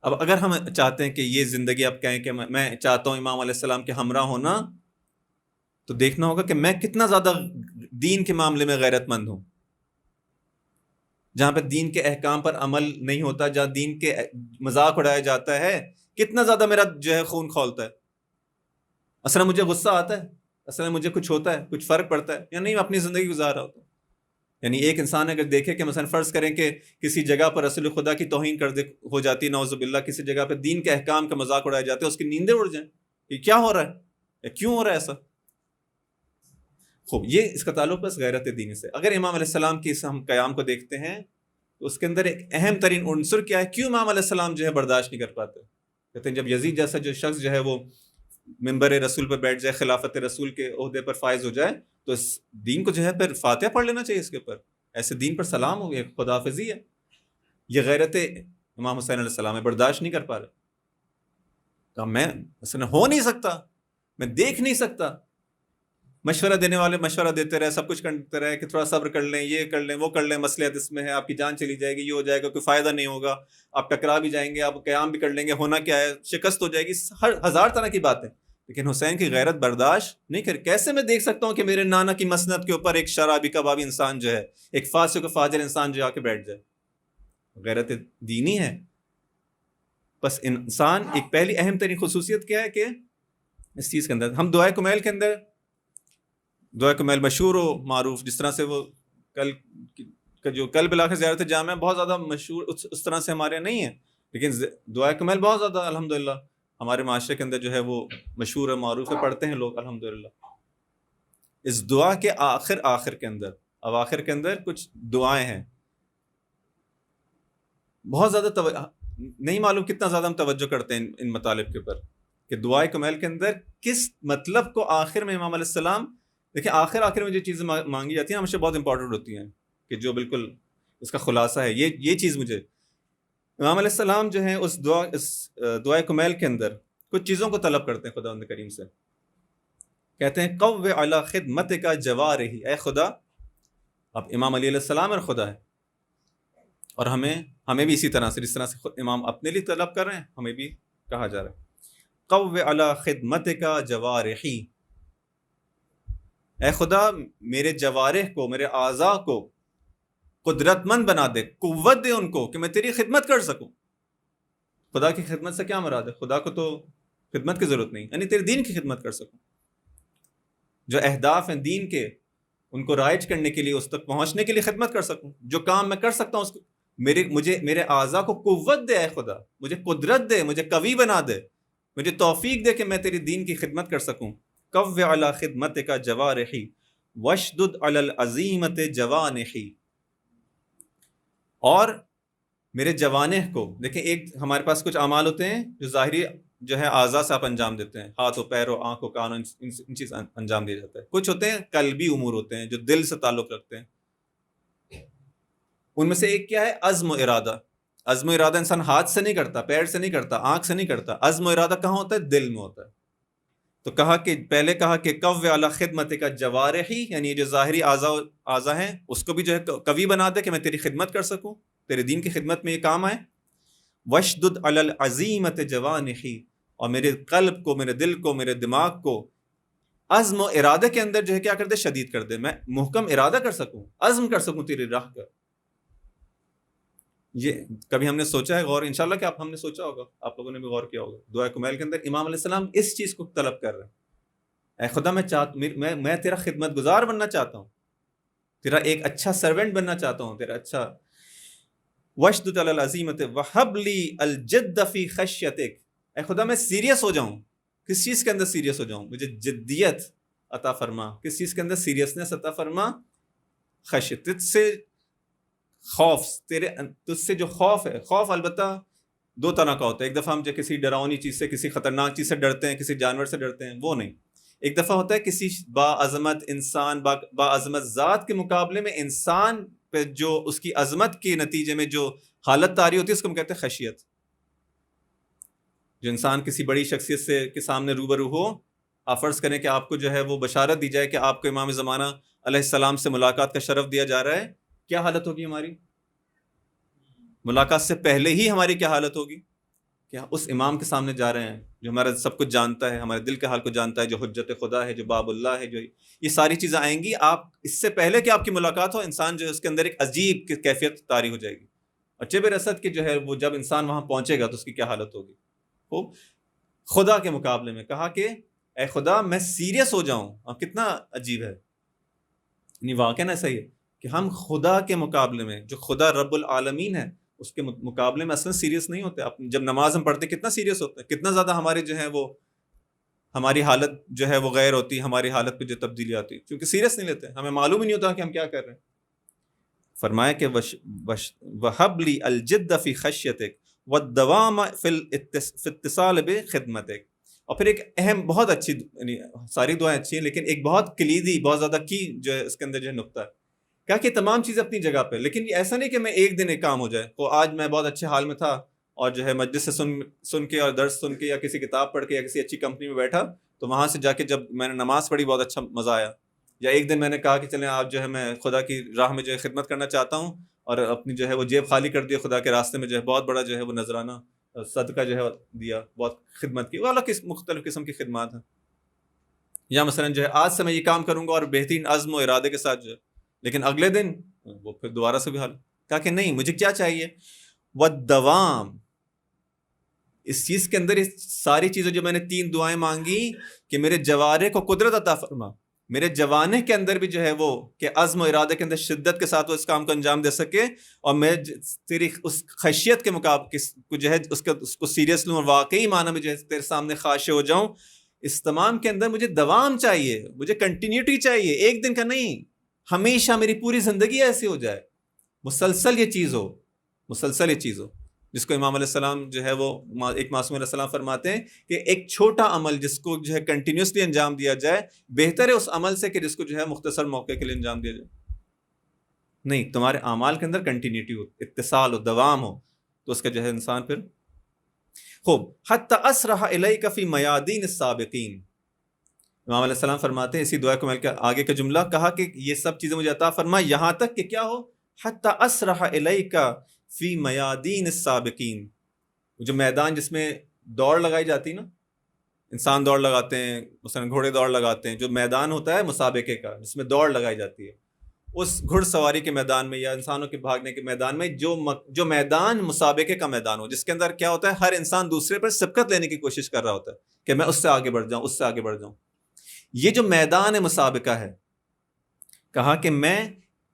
اب اگر ہم چاہتے ہیں کہ یہ زندگی، آپ کہیں کہ میں چاہتا ہوں امام علیہ السلام کے ہمراہ ہونا، تو دیکھنا ہوگا کہ میں کتنا زیادہ دین کے معاملے میں غیرت مند ہوں. جہاں پہ دین کے احکام پر عمل نہیں ہوتا، جہاں دین کے مذاق اڑایا جاتا ہے، کتنا زیادہ میرا جو ہے خون کھولتا ہے. اصلا مجھے غصہ آتا ہے، اصلا مجھے کچھ ہوتا ہے، کچھ فرق پڑتا ہے یا نہیں، میں اپنی زندگی گزار رہا ہوتا ہوں. یعنی ایک انسان اگر دیکھے کہ مثلا فرض کریں کہ کسی جگہ پر رسول خدا کی توہین ہو جاتی ہے، نعوذ باللہ کسی جگہ پہ دین کے احکام کا مذاق اڑایا جاتا ہے، اس کی نیندیں اڑ جائیں، یہ کیا ہو رہا ہے یا کیوں ہو رہا ہے ایسا. خوب، یہ اس کا تعلق ہے غیرت دینی سے. اگر امام علیہ السلام کی اس ہم قیام کو دیکھتے ہیں تو اس کے اندر ایک اہم ترین عنصر کیا ہے. کیوں امام علیہ السلام جو ہے برداشت نہیں کر پاتے؟ کہتے ہیں جب یزید جیسا جو شخص جو ہے وہ ممبر رسول پر بیٹھ جائے، خلافت رسول کے عہدے پر فائز ہو جائے، تو اس دین کو جو ہے پھر فاتحہ پڑھ لینا چاہیے اس کے اوپر. ایسے دین پر سلام ہو گیا، خداحافظی ہے. یہ غیرت امام حسین علیہ السلام ہے، برداشت نہیں کر پا رہے. کہا میں مثلا ہو نہیں سکتا، میں دیکھ نہیں سکتا. مشورہ دینے والے مشورہ دیتے رہے، سب کچھ کرتے رہے کہ تھوڑا صبر کر لیں، یہ کر لیں، وہ کر لیں، مصلحت اس میں ہے، آپ کی جان چلی جائے گی، یہ ہو جائے گا، کوئی فائدہ نہیں ہوگا، آپ ٹکرا بھی جائیں گے، آپ قیام بھی کر لیں گے، ہونا کیا ہے، شکست ہو جائے گی، ہزار طرح کی باتیں. لیکن حسین کی غیرت برداشت نہیں کر. کیسے میں دیکھ سکتا ہوں کہ میرے نانا کی مسند کے اوپر ایک شرابی کبابی انسان جو ہے، ایک فاسق و فاجر انسان جو آ کے بیٹھ جائے. غیرت دینی ہے. بس انسان ایک پہلی اہم ترین خصوصیت کیا ہے کہ اس چیز کے اندر ہم دعائے کمیل کے اندر، دعائے کمیل مشہور و معروف، جس طرح سے وہ جو کل بلاخر زیارت جامع بہت زیادہ مشہور اس طرح سے ہمارے نہیں ہیں، لیکن دعائے کمیل بہت زیادہ الحمدللہ ہمارے معاشرے کے اندر جو ہے وہ مشہور و معروف ہے، پڑھتے ہیں لوگ الحمدللہ. اس دعا کے آخر کے اندر، اواخر کے اندر کچھ دعائیں ہیں، بہت زیادہ نہیں معلوم کتنا زیادہ ہم توجہ کرتے ہیں ان مطالب کے اوپر کہ دعائے کمیل کے اندر کس مطلب کو آخر میں امام علیہ السلام، دیکھیں آخر میں جو چیزیں مانگی جاتی ہیں ہمیشہ بہت امپورٹنٹ ہوتی ہیں، کہ جو بالکل اس کا خلاصہ ہے یہ چیز. مجھے امام علیہ السلام جو ہیں اس دعائے کمیل کے اندر کچھ چیزوں کو طلب کرتے ہیں خداوند کریم سے. کہتے ہیں قو علی خدمتک جوارحی، اے خدا. اب امام علی علیہ السلام اور خدا ہے، اور ہمیں بھی اسی طرح سے، جس طرح سے امام اپنے لیے طلب کر رہے ہیں، ہمیں بھی کہا جا رہا ہے قو علی خدمتک جوارحی، اے خدا میرے جوارح کو، میرے اعضاء کو قدرت مند بنا دے، قوت دے ان کو کہ میں تیری خدمت کر سکوں. خدا کی خدمت سے کیا مراد ہے؟ خدا کو تو خدمت کی ضرورت نہیں، یعنی تیرے دین کی خدمت کر سکوں. جو اہداف ہیں دین کے، ان کو رائج کرنے کے لیے، اس تک پہنچنے کے لیے خدمت کر سکوں. جو کام میں کر سکتا ہوں اس کو میرے اعضاء کو قوت دے، اے خدا مجھے قدرت دے، مجھے قوی بنا دے، مجھے توفیق دے کہ میں تیری دین کی خدمت کر سکوں. قو علی خدمتک جوارحی واشدد علی العزیمۃ جوانحی، اور میرے جوانح کو، دیکھیں ایک ہمارے پاس کچھ اعمال ہوتے ہیں جو ظاہری جو ہے اعضاء سے آپ انجام دیتے ہیں، ہاتھوں پیروں آنکھوں کانوں ان چیز انجام دیا جاتا ہے. کچھ ہوتے ہیں قلبی امور ہوتے ہیں جو دل سے تعلق رکھتے ہیں. ان میں سے ایک کیا ہے؟ عزم و ارادہ. عزم و ارادہ انسان ہاتھ سے نہیں کرتا، پیر سے نہیں کرتا، آنکھ سے نہیں کرتا. عزم و ارادہ کہاں ہوتا ہے؟ دل میں ہوتا ہے. تو پہلے کہا کہ قو علی خدمتک جوارحی، یعنی جو ظاہری اعضاء ہیں اس کو بھی جو ہے قوی بنا دے کہ میں تیری خدمت کر سکوں، تیرے دین کی خدمت میں یہ کام آئے. واشدد علی العزیمۃ جوانحی، اور میرے قلب کو، میرے دل کو، میرے دماغ کو عزم و ارادے کے اندر جو ہے کیا کر دے، شدید کر دے، میں محکم ارادہ کر سکوں، عزم کر سکوں تیری راہ کا. یہ کبھی ہم نے سوچا ہے غور؟ انشاءاللہ کہ ہم نے سوچا ہوگا، آپ لوگوں نے بھی غور کیا ہوگا. دعا کمیل کے اندر امام علیہ السلام اس چیز کو طلب کر رہے ہیں، اے خدا میں تیرا خدمت گزار بننا چاہتا ہوں، تیرا ایک اچھا سرونٹ بننا چاہتا ہوں، تیرا اچھا. واشدد علی العزیمۃ وہب لی الجد فی خشیتک، اے خدا میں سیریس ہو جاؤں. کس چیز کے اندر سیریس ہو جاؤں؟ مجھے جدیت عطا فرما. کس چیز کے اندر سیریسنس عطا فرما؟ خشیت، تجھ سے خوف، تجھ سے جو خوف ہے. خوف البتہ دو طرح کا ہوتا ہے. ایک دفعہ ہم جو کسی ڈراؤنی چیز سے، کسی خطرناک چیز سے ڈرتے ہیں، کسی جانور سے ڈرتے ہیں، وہ نہیں. ایک دفعہ ہوتا ہے کسی باعظمت انسان، باعظمت ذات کے مقابلے میں انسان پہ جو اس کی عظمت کے نتیجے میں جو حالت طاری ہوتی ہے، اس کو ہم کہتے ہیں خشیت. جو انسان کسی بڑی شخصیت سے کے سامنے روبرو ہو، آپ فرض کریں کہ آپ کو جو ہے وہ بشارت دی جائے کہ آپ کو امام زمانہ علیہ السلام سے ملاقات کا شرف دیا جا رہا ہے، کیا حالت ہوگی ہماری؟ ملاقات سے پہلے ہی ہماری کیا حالت ہوگی کہ اس امام کے سامنے جا رہے ہیں جو ہمارا سب کچھ جانتا ہے، ہمارے دل کے حال کو جانتا ہے، جو حجت خدا ہے، جو باب اللہ ہے، جو یہ ساری چیزیں آئیں گی. آپ اس سے پہلے کہ آپ کی ملاقات ہو، انسان جو ہے اس کے اندر ایک عجیب کیفیت طاری ہو جائے گی. اور چبر اسد کی جو ہے وہ جب انسان وہاں پہنچے گا تو اس کی کیا حالت ہوگی. خوب خدا کے مقابلے میں کہا کہ اے خدا میں سیریس ہو جاؤں. کتنا عجیب ہے، یعنی واقعہ نا صحیح ہے کہ ہم خدا کے مقابلے میں، جو خدا رب العالمین ہے، اس کے مقابلے میں اصلا سیریس نہیں ہوتے. جب نماز ہم پڑھتے کتنا سیریس ہوتے ہیں، کتنا زیادہ ہمارے جو ہے وہ ہماری حالت جو ہے وہ غیر ہوتی ہے، ہماری حالت پہ جو تبدیلی آتی ہے، کیونکہ سیریس نہیں لیتے، ہمیں معلوم ہی نہیں ہوتا کہ ہم کیا کر رہے ہیں. فرمایا کہ وَهَبْ لِي الْجِدَّ فِي خَشْيَتِكَ وَالدَّوَامَ فِي الْاِتِّصَالِ بِخِدْمَتِكَ. اور پھر ایک اہم، بہت اچھی، یعنی ساری دعائیں اچھی ہیں لیکن ایک بہت کلیدی، بہت زیادہ کی جو ہے اس کے اندر جو ہے نقطہ ہے، کیا کہ تمام چیزیں اپنی جگہ پہ، لیکن ایسا نہیں کہ میں ایک دن ایک کام ہو جائے. تو آج میں بہت اچھے حال میں تھا اور جو ہے مجلس سے سن کے اور درس سن کے یا کسی کتاب پڑھ کے یا کسی اچھی کمپنی میں بیٹھا، تو وہاں سے جا کے جب میں نے نماز پڑھی بہت اچھا مزہ آیا. یا ایک دن میں نے کہا کہ چلیں آج جو ہے میں خدا کی راہ میں جو ہے خدمت کرنا چاہتا ہوں، اور اپنی جو ہے وہ جیب خالی کر دی خدا کے راستے میں، جو ہے بہت بڑا جو ہے وہ نذرانہ صدقہ جو ہے دیا، بہت خدمت کی. وہ الگ مختلف قسم کی خدمات ہیں. یا مثلا جو ہے آج سے میں یہ کام کروں گا اور بہترین عزم و ارادے کے ساتھ جو ہے، لیکن اگلے دن وہ پھر دوبارہ سے بھی حال. کہا کہ نہیں، مجھے کیا چاہیے؟ والدوام. اس چیز کے اندر، اس ساری چیزیں جو میں نے 3 دعائیں مانگی کہ میرے جوارے کو قدرت عطا فرما، میرے جوانے کے اندر بھی جو ہے وہ کہ عزم و ارادے کے اندر شدت کے ساتھ وہ اس کام کو انجام دے سکے، اور میں تیری اس خشیت کے مقابلے کو جو ہے اس کو سیریس لوں اور واقعی معنی میں جو ہے تیرے سامنے خاشع ہو جاؤں. اس تمام کے اندر مجھے دوام چاہیے، مجھے کنٹینیوٹی چاہیے، ایک دن کا نہیں، ہمیشہ میری پوری زندگی ایسی ہو جائے، مسلسل یہ چیز ہو، مسلسل یہ چیز ہو. جس کو امام علیہ السلام جو ہے وہ ایک معصوم علیہ السلام فرماتے ہیں کہ ایک چھوٹا عمل جس کو جو ہے کنٹینیوسلی انجام دیا جائے بہتر ہے اس عمل سے کہ جس کو جو ہے مختصر موقع کے لیے انجام دیا جائے. نہیں، تمہارے اعمال کے اندر کنٹینیوٹی ہو، اتصال ہو، دوام ہو، تو اس کا جو ہے انسان پھر خوب. حتی اسرح الیک فی میادین السابقین. امام علیہ السلام فرماتے ہیں اسی دعا کو مل کے آگے کا جملہ کہا کہ یہ سب چیزیں مجھے عطا فرما یہاں تک کہ کیا ہو، حتی اسرح الیک فی میادین السابقین. جو میدان جس میں دوڑ لگائی جاتی نا، انسان دوڑ لگاتے ہیں، مثلا گھوڑے دوڑ لگاتے ہیں، جو میدان ہوتا ہے مسابقے کا جس میں دوڑ لگائی جاتی ہے، اس گھڑ سواری کے میدان میں یا انسانوں کے بھاگنے کے میدان میں جو میدان مسابقے کا میدان ہو، جس کے اندر کیا ہوتا ہے ہر انسان دوسرے پر سبقت لینے کی کوشش کر رہا ہوتا ہے کہ میں اس سے آگے بڑھ جاؤں، اس سے آگے بڑھ جاؤں. یہ جو میدان مسابقہ ہے، کہا کہ میں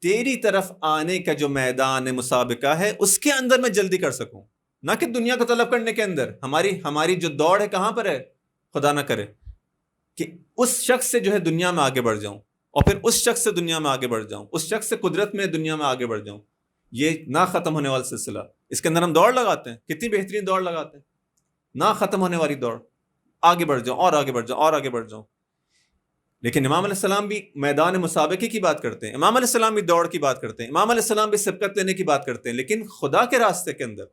تیری طرف آنے کا جو میدان مسابقہ ہے اس کے اندر میں جلدی کر سکوں، نہ کہ دنیا کو طلب کرنے کے اندر. ہماری جو دوڑ ہے کہاں پر ہے؟ خدا نہ کرے کہ اس شخص سے جو ہے دنیا میں آگے بڑھ جاؤں، اور پھر اس شخص سے دنیا میں آگے بڑھ جاؤں، اس شخص سے قدرت میں دنیا میں آگے بڑھ جاؤں. یہ نہ ختم ہونے والا سلسلہ. اس کے اندر ہم دوڑ لگاتے ہیں، کتنی بہترین دوڑ لگاتے ہیں، نہ ختم ہونے والی دوڑ، آگے بڑھ جاؤں اور آگے بڑھ جاؤں اور آگے بڑھ جاؤں. لیکن امام علیہ السلام بھی میدان مسابقے کی بات کرتے ہیں، امام علیہ السلام بھی دوڑ کی بات کرتے ہیں، امام علیہ السلام بھی سبقت لینے کی بات کرتے ہیں، لیکن خدا کے راستے کے اندر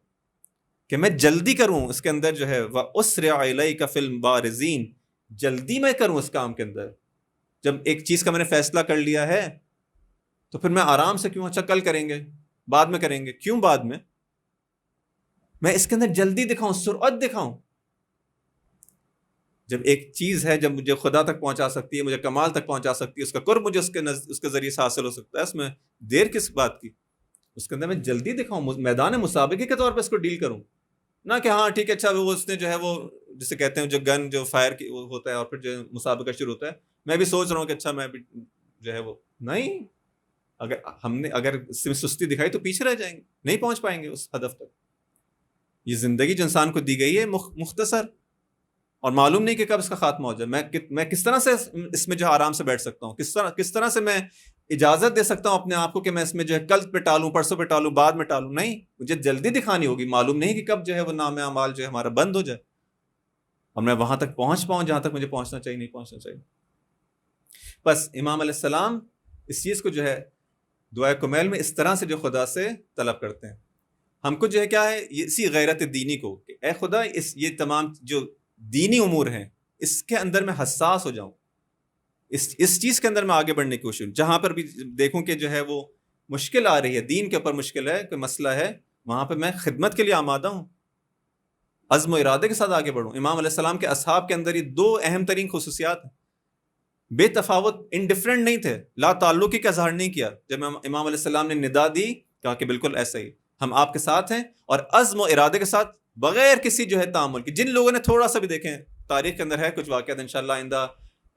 کہ میں جلدی کروں اس کے اندر جو ہے وَأُسْرِعَ إِلَيْكَ فِي الْبَارِزِينَ، جلدی میں کروں اس کام کے اندر. جب ایک چیز کا میں نے فیصلہ کر لیا ہے تو پھر میں آرام سے کیوں، اچھا کل کریں گے، بعد میں کریں گے، کیوں بعد میں اس کے اندر جلدی دکھاؤں، سرعت دکھاؤں. جب ایک چیز ہے جب مجھے خدا تک پہنچا سکتی ہے، مجھے کمال تک پہنچا سکتی ہے، اس کا قرب مجھے اس کے ذریعے سے حاصل ہو سکتا ہے، اس میں دیر کس بات کی؟ اس کے اندر میں جلدی دکھاؤں، میدان مسابقے کے طور پہ اس کو ڈیل کروں، نہ کہ ہاں ٹھیک ہے اچھا وہ اس نے جو ہے وہ جسے کہتے ہیں جو گن جو فائر کی وہ ہوتا ہے اور پھر جو مسابقہ شروع ہوتا ہے، میں بھی سوچ رہا ہوں کہ اچھا میں بھی جو ہے وہ نہیں، اگر اس میں سستی دکھائی تو پیچھے رہ جائیں گے، نہیں پہنچ پائیں گے اس ہدف تک۔ یہ زندگی جو انسان کو دی گئی ہے مختصر، اور معلوم نہیں کہ کب اس کا خاتمہ ہو جائے۔ میں کس طرح سے اس میں جو آرام سے بیٹھ سکتا ہوں، کس طرح سے میں اجازت دے سکتا ہوں اپنے آپ کو کہ میں اس میں جو ہے کل پہ ٹالوں، پرسوں پہ ٹالوں، بعد میں ٹالوں؟ نہیں، مجھے جلدی دکھانی ہوگی، معلوم نہیں کہ کب جو ہے وہ نام اعمال جو ہے ہمارا بند ہو جائے اور میں وہاں تک پہنچ پاؤں جہاں تک مجھے پہنچنا چاہیے، نہیں پہنچنا چاہیے۔ بس امام علیہ السلام اس چیز کو جو ہے دعائے کمیل میں اس طرح سے جو خدا سے طلب کرتے ہیں۔ ہم کو جو ہے کیا ہے، اسی غیرت دینی کو کہ اے خدا یہ تمام جو دینی امور ہیں اس کے اندر میں حساس ہو جاؤں، اس چیز کے اندر میں آگے بڑھنے کی کوشش، جہاں پر بھی دیکھوں کہ جو ہے وہ مشکل آ رہی ہے، دین کے اوپر مشکل ہے، کوئی مسئلہ ہے، وہاں پہ میں خدمت کے لیے آمادہ ہوں، عزم و ارادے کے ساتھ آگے بڑھوں۔ امام علیہ السلام کے اصحاب کے اندر یہ دو اہم ترین خصوصیات ہیں، بے تفاوت، انڈیفرنٹ نہیں تھے، لا تعلقی کا اظہار نہیں کیا۔ جب امام علیہ السلام نے ندا دی، کہا کہ بالکل ایسا ہی، ہم آپ کے ساتھ ہیں، اور عزم و ارادے کے ساتھ بغیر کسی جو ہے تعامل کی۔ جن لوگوں نے تھوڑا سا بھی دیکھیں تاریخ کے اندر ہے کچھ واقعات انشاءاللہ آئندہ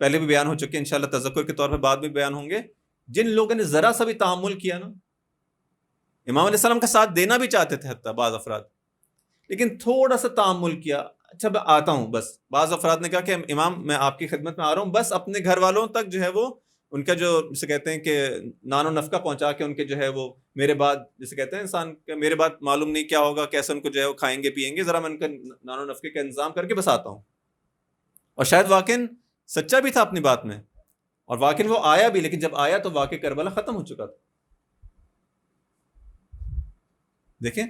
پہلے بھی بیان ہو چکے ہیں، انشاءاللہ تذکر کے طور پہ بعد میں بیان ہوں گے، جن لوگوں نے ذرا سا بھی تعامل کیا نا، امام علیہ السلام کا ساتھ دینا بھی چاہتے تھے حتیٰ بعض افراد، لیکن تھوڑا سا تعامل کیا، اچھا میں آتا ہوں بس۔ بعض افراد نے کہا کہ امام میں آپ کی خدمت میں آ رہا ہوں، بس اپنے گھر والوں تک جو ہے وہ ان کا جو جسے کہتے ہیں کہ نان و نفقہ پہنچا کے ان کے جو ہے وہ میرے بعد جسے کہتے ہیں انسان کہ میرے بعد معلوم نہیں کیا ہوگا، کیسے ان کو جو ہے وہ کھائیں گے پیئیں گے، ذرا میں ان کا نان و نفقے کا انتظام کر کے بس آتا ہوں۔ اور شاید واقعاً سچا بھی تھا اپنی بات میں، اور واقعاً وہ آیا بھی، لیکن جب آیا تو واقع کربلا ختم ہو چکا تھا۔ دیکھیں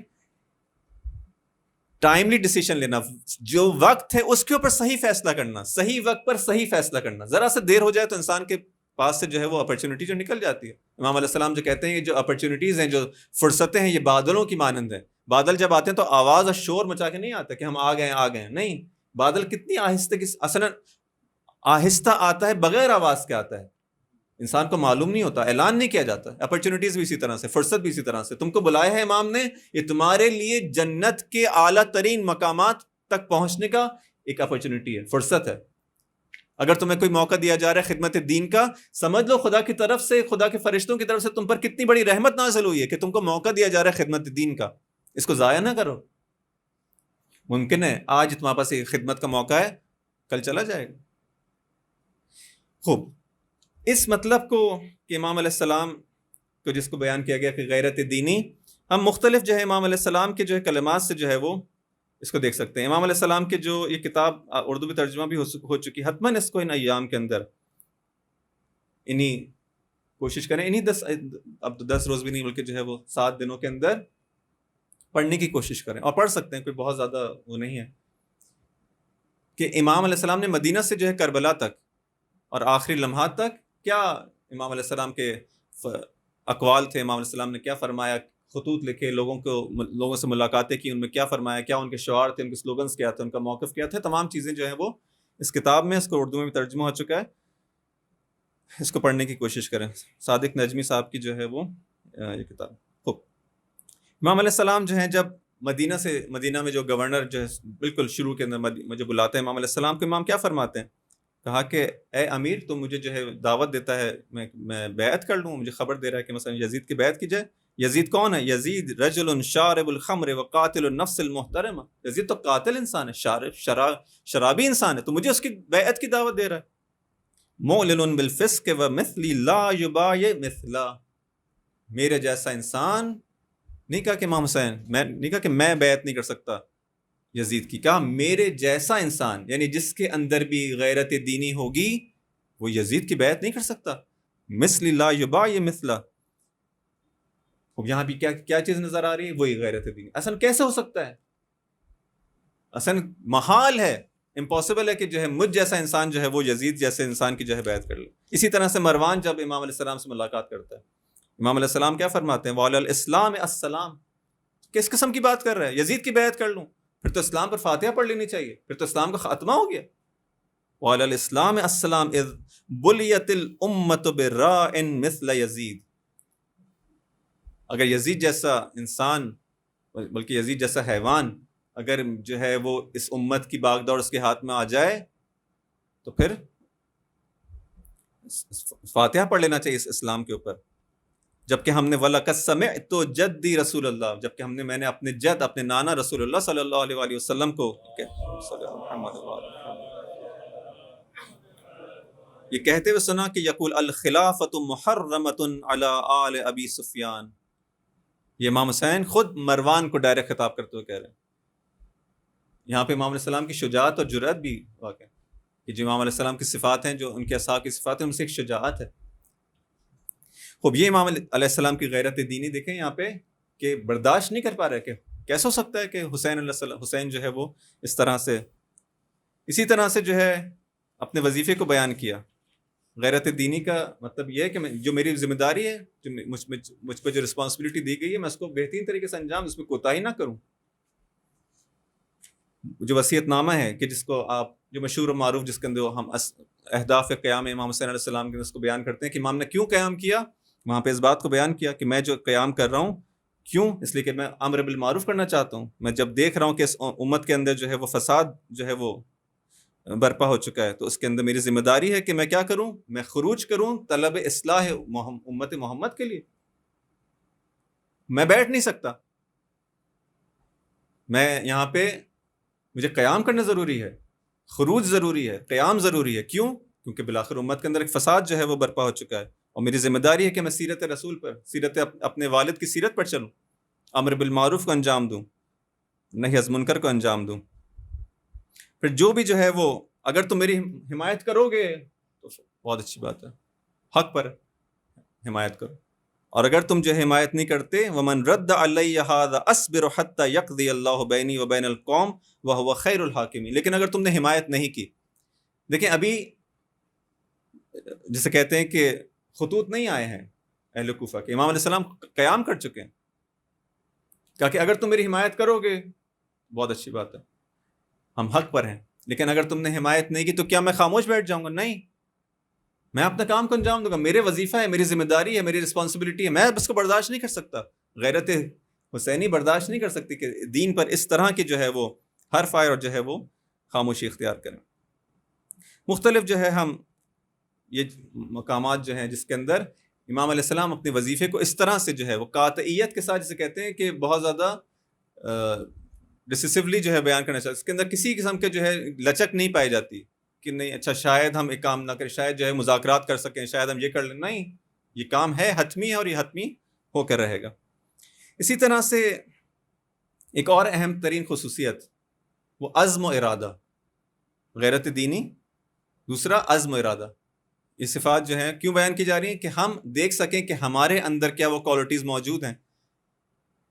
ٹائملی ڈیسیشن لینا، جو وقت ہے اس کے اوپر صحیح فیصلہ کرنا، صحیح وقت پر صحیح فیصلہ کرنا۔ ذرا سے دیر ہو جائے تو انسان کے پاس سے جو ہے وہ اپرچونٹی جو نکل جاتی ہے۔ امام علیہ السلام جو کہتے ہیں یہ جو اپرچونٹیز ہیں، جو فرصتیں ہیں، یہ بادلوں کی مانند ہیں۔ بادل جب آتے ہیں تو آواز اور شور مچا کے نہیں آتا کہ ہم آ گئے، نہیں، بادل کتنی آہستہ اصلاً آہستہ آتا ہے، بغیر آواز کے آتا ہے، انسان کو معلوم نہیں ہوتا، اعلان نہیں کیا جاتا۔ اپرچونٹیز بھی اسی طرح سے، فرصت بھی اسی طرح سے۔ تم کو بلایا ہے امام نے، یہ تمہارے لیے جنت کے اعلیٰ ترین مقامات تک پہنچنے کا ایک اپرچونٹی ہے، فرصت ہے۔ اگر تمہیں کوئی موقع دیا جا رہا ہے خدمت دین کا، سمجھ لو خدا کی طرف سے، خدا کے فرشتوں کی طرف سے تم پر کتنی بڑی رحمت نازل ہوئی ہے کہ تم کو موقع دیا جا رہا ہے خدمت دین کا، اس کو ضائع نہ کرو۔ ممکن ہے آج تمہارے پاس ایک خدمت کا موقع ہے، کل چلا جائے گا۔ خوب، اس مطلب کو کہ امام علیہ السلام کو جس کو بیان کیا گیا کہ غیرت دینی، ہم مختلف جو ہے امام علیہ السلام کے جو ہے کلمات سے جو ہے وہ اس کو دیکھ سکتے ہیں۔ امام علیہ السلام کے جو یہ کتاب اردو میں ترجمہ بھی ہو چکی، حتماً اس کو ان ایام کے اندر کوشش کریں، اب تو 10 روز بھی نہیں بلکہ جو ہے وہ 7 دنوں کے اندر پڑھنے کی کوشش کریں، اور پڑھ سکتے ہیں، کوئی بہت زیادہ وہ نہیں ہے کہ امام علیہ السلام نے مدینہ سے جو ہے کربلا تک اور آخری لمحات تک کیا امام علیہ السلام کے اقوال تھے، امام علیہ السلام نے کیا فرمایا، خطوط لکھے، لوگوں سے ملاقاتیں کی، ان میں کیا فرمایا، کیا ان کے شعار تھے، ان کے سلوگنز کیا تھے، ان کا موقف کیا تھا، تمام چیزیں جو ہیں وہ اس کتاب میں، اس کو اردو میں بھی ترجمہ ہو چکا ہے، اس کو پڑھنے کی کوشش کریں۔ صادق نجمی صاحب کی جو ہے وہ یہ کتاب۔ خوب، امام علیہ السلام جو ہیں جب مدینہ میں جو گورنر جو ہے بالکل شروع کے اندر مجھے بلاتے ہیں امام علیہ السلام کو، امام کیا فرماتے ہیں؟ کہا کہ اے امیر، تو مجھے جو ہے دعوت دیتا ہے میں بیعت کر لوں، مجھے خبر دے رہا ہے کہ مثلا یزید کی بیعت کی جائے۔ یزید کون ہے؟ یزید رجل شارب الخمر وقاتل النفس المحترمہ، یزید تو قاتل انسان ہے، شرابی انسان ہے، تو مجھے اس کی بیعت کی دعوت دے رہا ہے۔ معلن بالفسق ومثلی لا یبایع مثلا، میرے جیسا انسان، نہیں کہا کہ امام حسین، میں نہیں کہا کہ میں بیعت نہیں کر سکتا یزید کی، کہا میرے جیسا انسان، یعنی جس کے اندر بھی غیرت دینی ہوگی وہ یزید کی بیعت نہیں کر سکتا۔ مثل لا یبایع مثلا، اب یہاں بھی کیا چیز نظر آ رہی ہے؟ وہی غیرت دینی۔ اصلا کیسے ہو سکتا ہے؟ اصلا محال ہے، امپاسبل ہے کہ جو ہے مجھ جیسا انسان جو ہے وہ یزید جیسے انسان کی جو ہے بیعت کر لے۔ اسی طرح سے مروان جب امام علیہ السلام سے ملاقات کرتا ہے، امام علیہ السلام کیا فرماتے ہیں؟ وعلی الاسلام السلام، کس قسم کی بات کر رہا ہے؟ یزید کی بیعت کر لوں؟ پھر تو اسلام پر فاتحہ پڑھ لینی چاہیے، پھر تو اسلام کا خاتمہ ہو گیا۔ وعلی الاسلام السلام اذ بلیت الامت براء مثل یزید. اگر یزید جیسا انسان، بلکہ یزید جیسا حیوان اگر جو ہے وہ اس امت کی باغ دوڑ اس کے ہاتھ میں آ جائے تو پھر فاتحہ پڑھ لینا چاہیے اس اسلام کے اوپر. جبکہ ہم نے وَلَقَدْ سَمِعْتُ جَدِّي رسول اللہ، جبکہ میں نے اپنے جد اپنے نانا رسول اللہ صلی اللہ علیہ وآلہ وسلم کو یہ کہتے ہوئے سنا کہ یقول الخلافۃ محرمۃ علی آل ابی سفیان. یہ امام حسین خود مروان کو ڈائریکٹ خطاب کرتے ہوئے کہہ رہے ہیں. یہاں پہ امام علیہ السلام کی شجاعت اور جرأت بھی واقع ہے کہ جو امام علیہ السلام کی صفات ہیں، جو ان کے اصحاب کی صفات ہیں، ان سے ایک شجاعت ہے. خوب یہ امام علیہ السلام کی غیرت دینی دیکھیں یہاں پہ کہ برداشت نہیں کر پا رہے کہ کیسے ہو سکتا ہے کہ حسین جو ہے وہ اس طرح سے، اسی طرح سے جو ہے اپنے وظیفے کو بیان کیا. غیرت دینی کا مطلب یہ ہے کہ جو میری ذمہ داری ہے، جو مجھ پہ جو رسپانسبلٹی دی گئی ہے، میں اس کو بہترین طریقے سے انجام، اس میں کوتاہی نہ کروں. جو وصیت نامہ ہے کہ جس کو آپ جو مشہور و معروف جس کے اندر ہم اہداف قیام امام حسین علیہ السلام کے اس کو بیان کرتے ہیں کہ امام نے کیوں قیام کیا، وہاں پہ اس بات کو بیان کیا کہ میں جو قیام کر رہا ہوں کیوں، اس لیے کہ میں امر بالمعروف کرنا چاہتا ہوں. میں جب دیکھ رہا ہوں کہ اس امت کے اندر جو ہے وہ فساد جو ہے وہ برپا ہو چکا ہے، تو اس کے اندر میری ذمہ داری ہے کہ میں کیا کروں، میں خروج کروں طلب اصلاح امت محمد کے لیے. میں بیٹھ نہیں سکتا، میں یہاں پہ مجھے قیام کرنا ضروری ہے، خروج ضروری ہے، قیام ضروری ہے. کیوں؟ کیونکہ بالآخر امت کے اندر ایک فساد جو ہے وہ برپا ہو چکا ہے، اور میری ذمہ داری ہے کہ میں سیرت رسول پر، سیرت اپنے والد کی سیرت پر چلوں، امر بالمعروف کو انجام دوں، نہی از منکر کو انجام دوں. پھر جو بھی جو ہے وہ اگر تم میری حمایت کرو گے تو بہت اچھی بات ہے، حق پر حمایت کرو، اور اگر تم جو حمایت نہیں کرتے وَمَنْ رَدَّ عَلَيَّ هَذَا أَصْبِرُ حَتَّى يَقْضِيَ اللَّهُ بَيْنِي وَبَيْنَ الْقَوْمِ وَهُوَ خَيْرُ الْحَاكِمِينَ. لیکن اگر تم نے حمایت نہیں کی، دیکھیں ابھی جسے کہتے ہیں کہ خطوط نہیں آئے ہیں اہل کوفہ کے، امام علیہ السلام قیام کر چکے ہیں، کہا کہ اگر تم میری حمایت کرو گے بہت اچھی بات ہے، ہم حق پر ہیں، لیکن اگر تم نے حمایت نہیں کی تو کیا میں خاموش بیٹھ جاؤں گا؟ نہیں، میں اپنے کام کو انجام دوں گا. میرے وظیفہ ہے، میری ذمہ داری ہے، میری رسپانسبلٹی ہے. میں اس کو برداشت نہیں کر سکتا. غیرت حسینی برداشت نہیں کر سکتی کہ دین پر اس طرح کی جو ہے وہ حرف آئے اور جو ہے وہ خاموشی اختیار کریں. مختلف جو ہے ہم یہ مقامات جو ہیں جس کے اندر امام علیہ السلام اپنے وظیفے کو اس طرح سے جو ہے وہ قاطعیت کے ساتھ جسے کہتے ہیں کہ بہت زیادہ ڈسیسولی جو ہے بیان کرنا چاہتے ہیں، اس کے اندر کسی قسم کے جو ہے لچک نہیں پائی جاتی کہ نہیں اچھا شاید ہم ایک کام نہ کریں، شاید جو ہے مذاکرات کر سکیں، شاید ہم یہ کر لیں. نہیں، یہ کام ہے، حتمی ہے، اور یہ حتمی ہو کر رہے گا. اسی طرح سے ایک اور اہم ترین خصوصیت وہ عزم و ارادہ، غیرت دینی، دوسرا عزم و ارادہ. یہ صفات جو ہیں کیوں بیان کی جا رہی ہیں کہ ہم دیکھ سکیں کہ ہمارے اندر کیا وہ کوالٹیز موجود ہیں،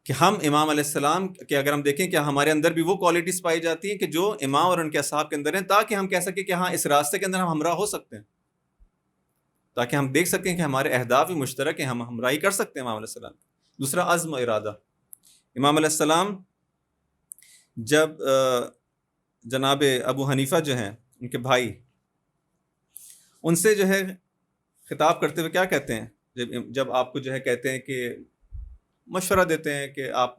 کہ ہم امام علیہ السلام کہ اگر ہم دیکھیں کہ ہمارے اندر بھی وہ کوالٹیز پائی جاتی ہیں کہ جو امام اور ان کے اصحاب کے اندر ہیں، تاکہ ہم کہہ سکیں کہ ہاں اس راستے کے اندر ہم ہمراہ ہو سکتے ہیں، تاکہ ہم دیکھ سکیں کہ ہمارے اہداف بھی مشترک ہیں، ہم ہمراہی کر سکتے ہیں امام علیہ السلام. دوسرا عزم و ارادہ. امام علیہ السلام جب جناب ابو حنیفہ جو ہیں ان کے بھائی، ان سے جو ہے خطاب کرتے ہوئے کیا کہتے ہیں، جب آپ کو جو ہے کہتے ہیں کہ مشورہ دیتے ہیں کہ آپ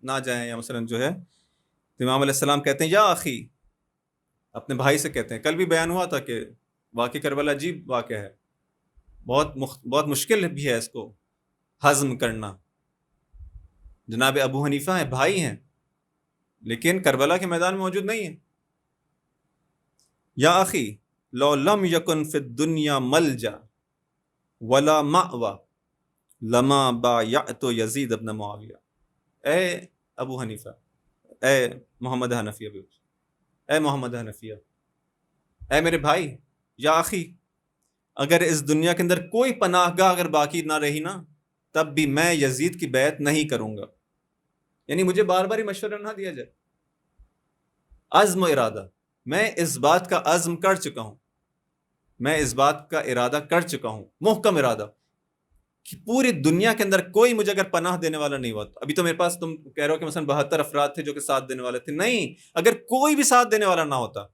نہ جائیں یا مثلا جو ہے، تو امام علیہ السلام کہتے ہیں یا اخی، اپنے بھائی سے کہتے ہیں. کل بھی بیان ہوا تھا کہ واقعہ کربلا عجیب واقعہ ہے، بہت مشکل بھی ہے اس کو ہضم کرنا. جناب ابو حنیفہ ہیں، بھائی ہیں، لیکن کربلا کے میدان میں موجود نہیں ہیں. یا اخی لو لم یکن فی الدنیا ملجا ولا مأوى لما بایعت یزید ابن معاویہ. اے ابو حنیفہ، اے محمد حنفیہ، اے محمد حنفیہ، اے میرے بھائی، یا اخی، اگر اس دنیا کے اندر کوئی پناہ گاہ اگر باقی نہ رہی نا، تب بھی میں یزید کی بیعت نہیں کروں گا. یعنی مجھے بار بار مشورہ نہ دیا جائے. عزم و ارادہ، میں اس بات کا عزم کر چکا ہوں، میں اس بات کا ارادہ کر چکا ہوں، محکم ارادہ، کہ پوری دنیا کے اندر کوئی مجھے اگر پناہ دینے والا نہیں ہوا. ابھی تو میرے پاس تم کہہ رہے ہو کہ مثلا 72 افراد تھے جو کہ ساتھ دینے والے تھے، نہیں، اگر کوئی بھی ساتھ دینے والا نہ ہوتا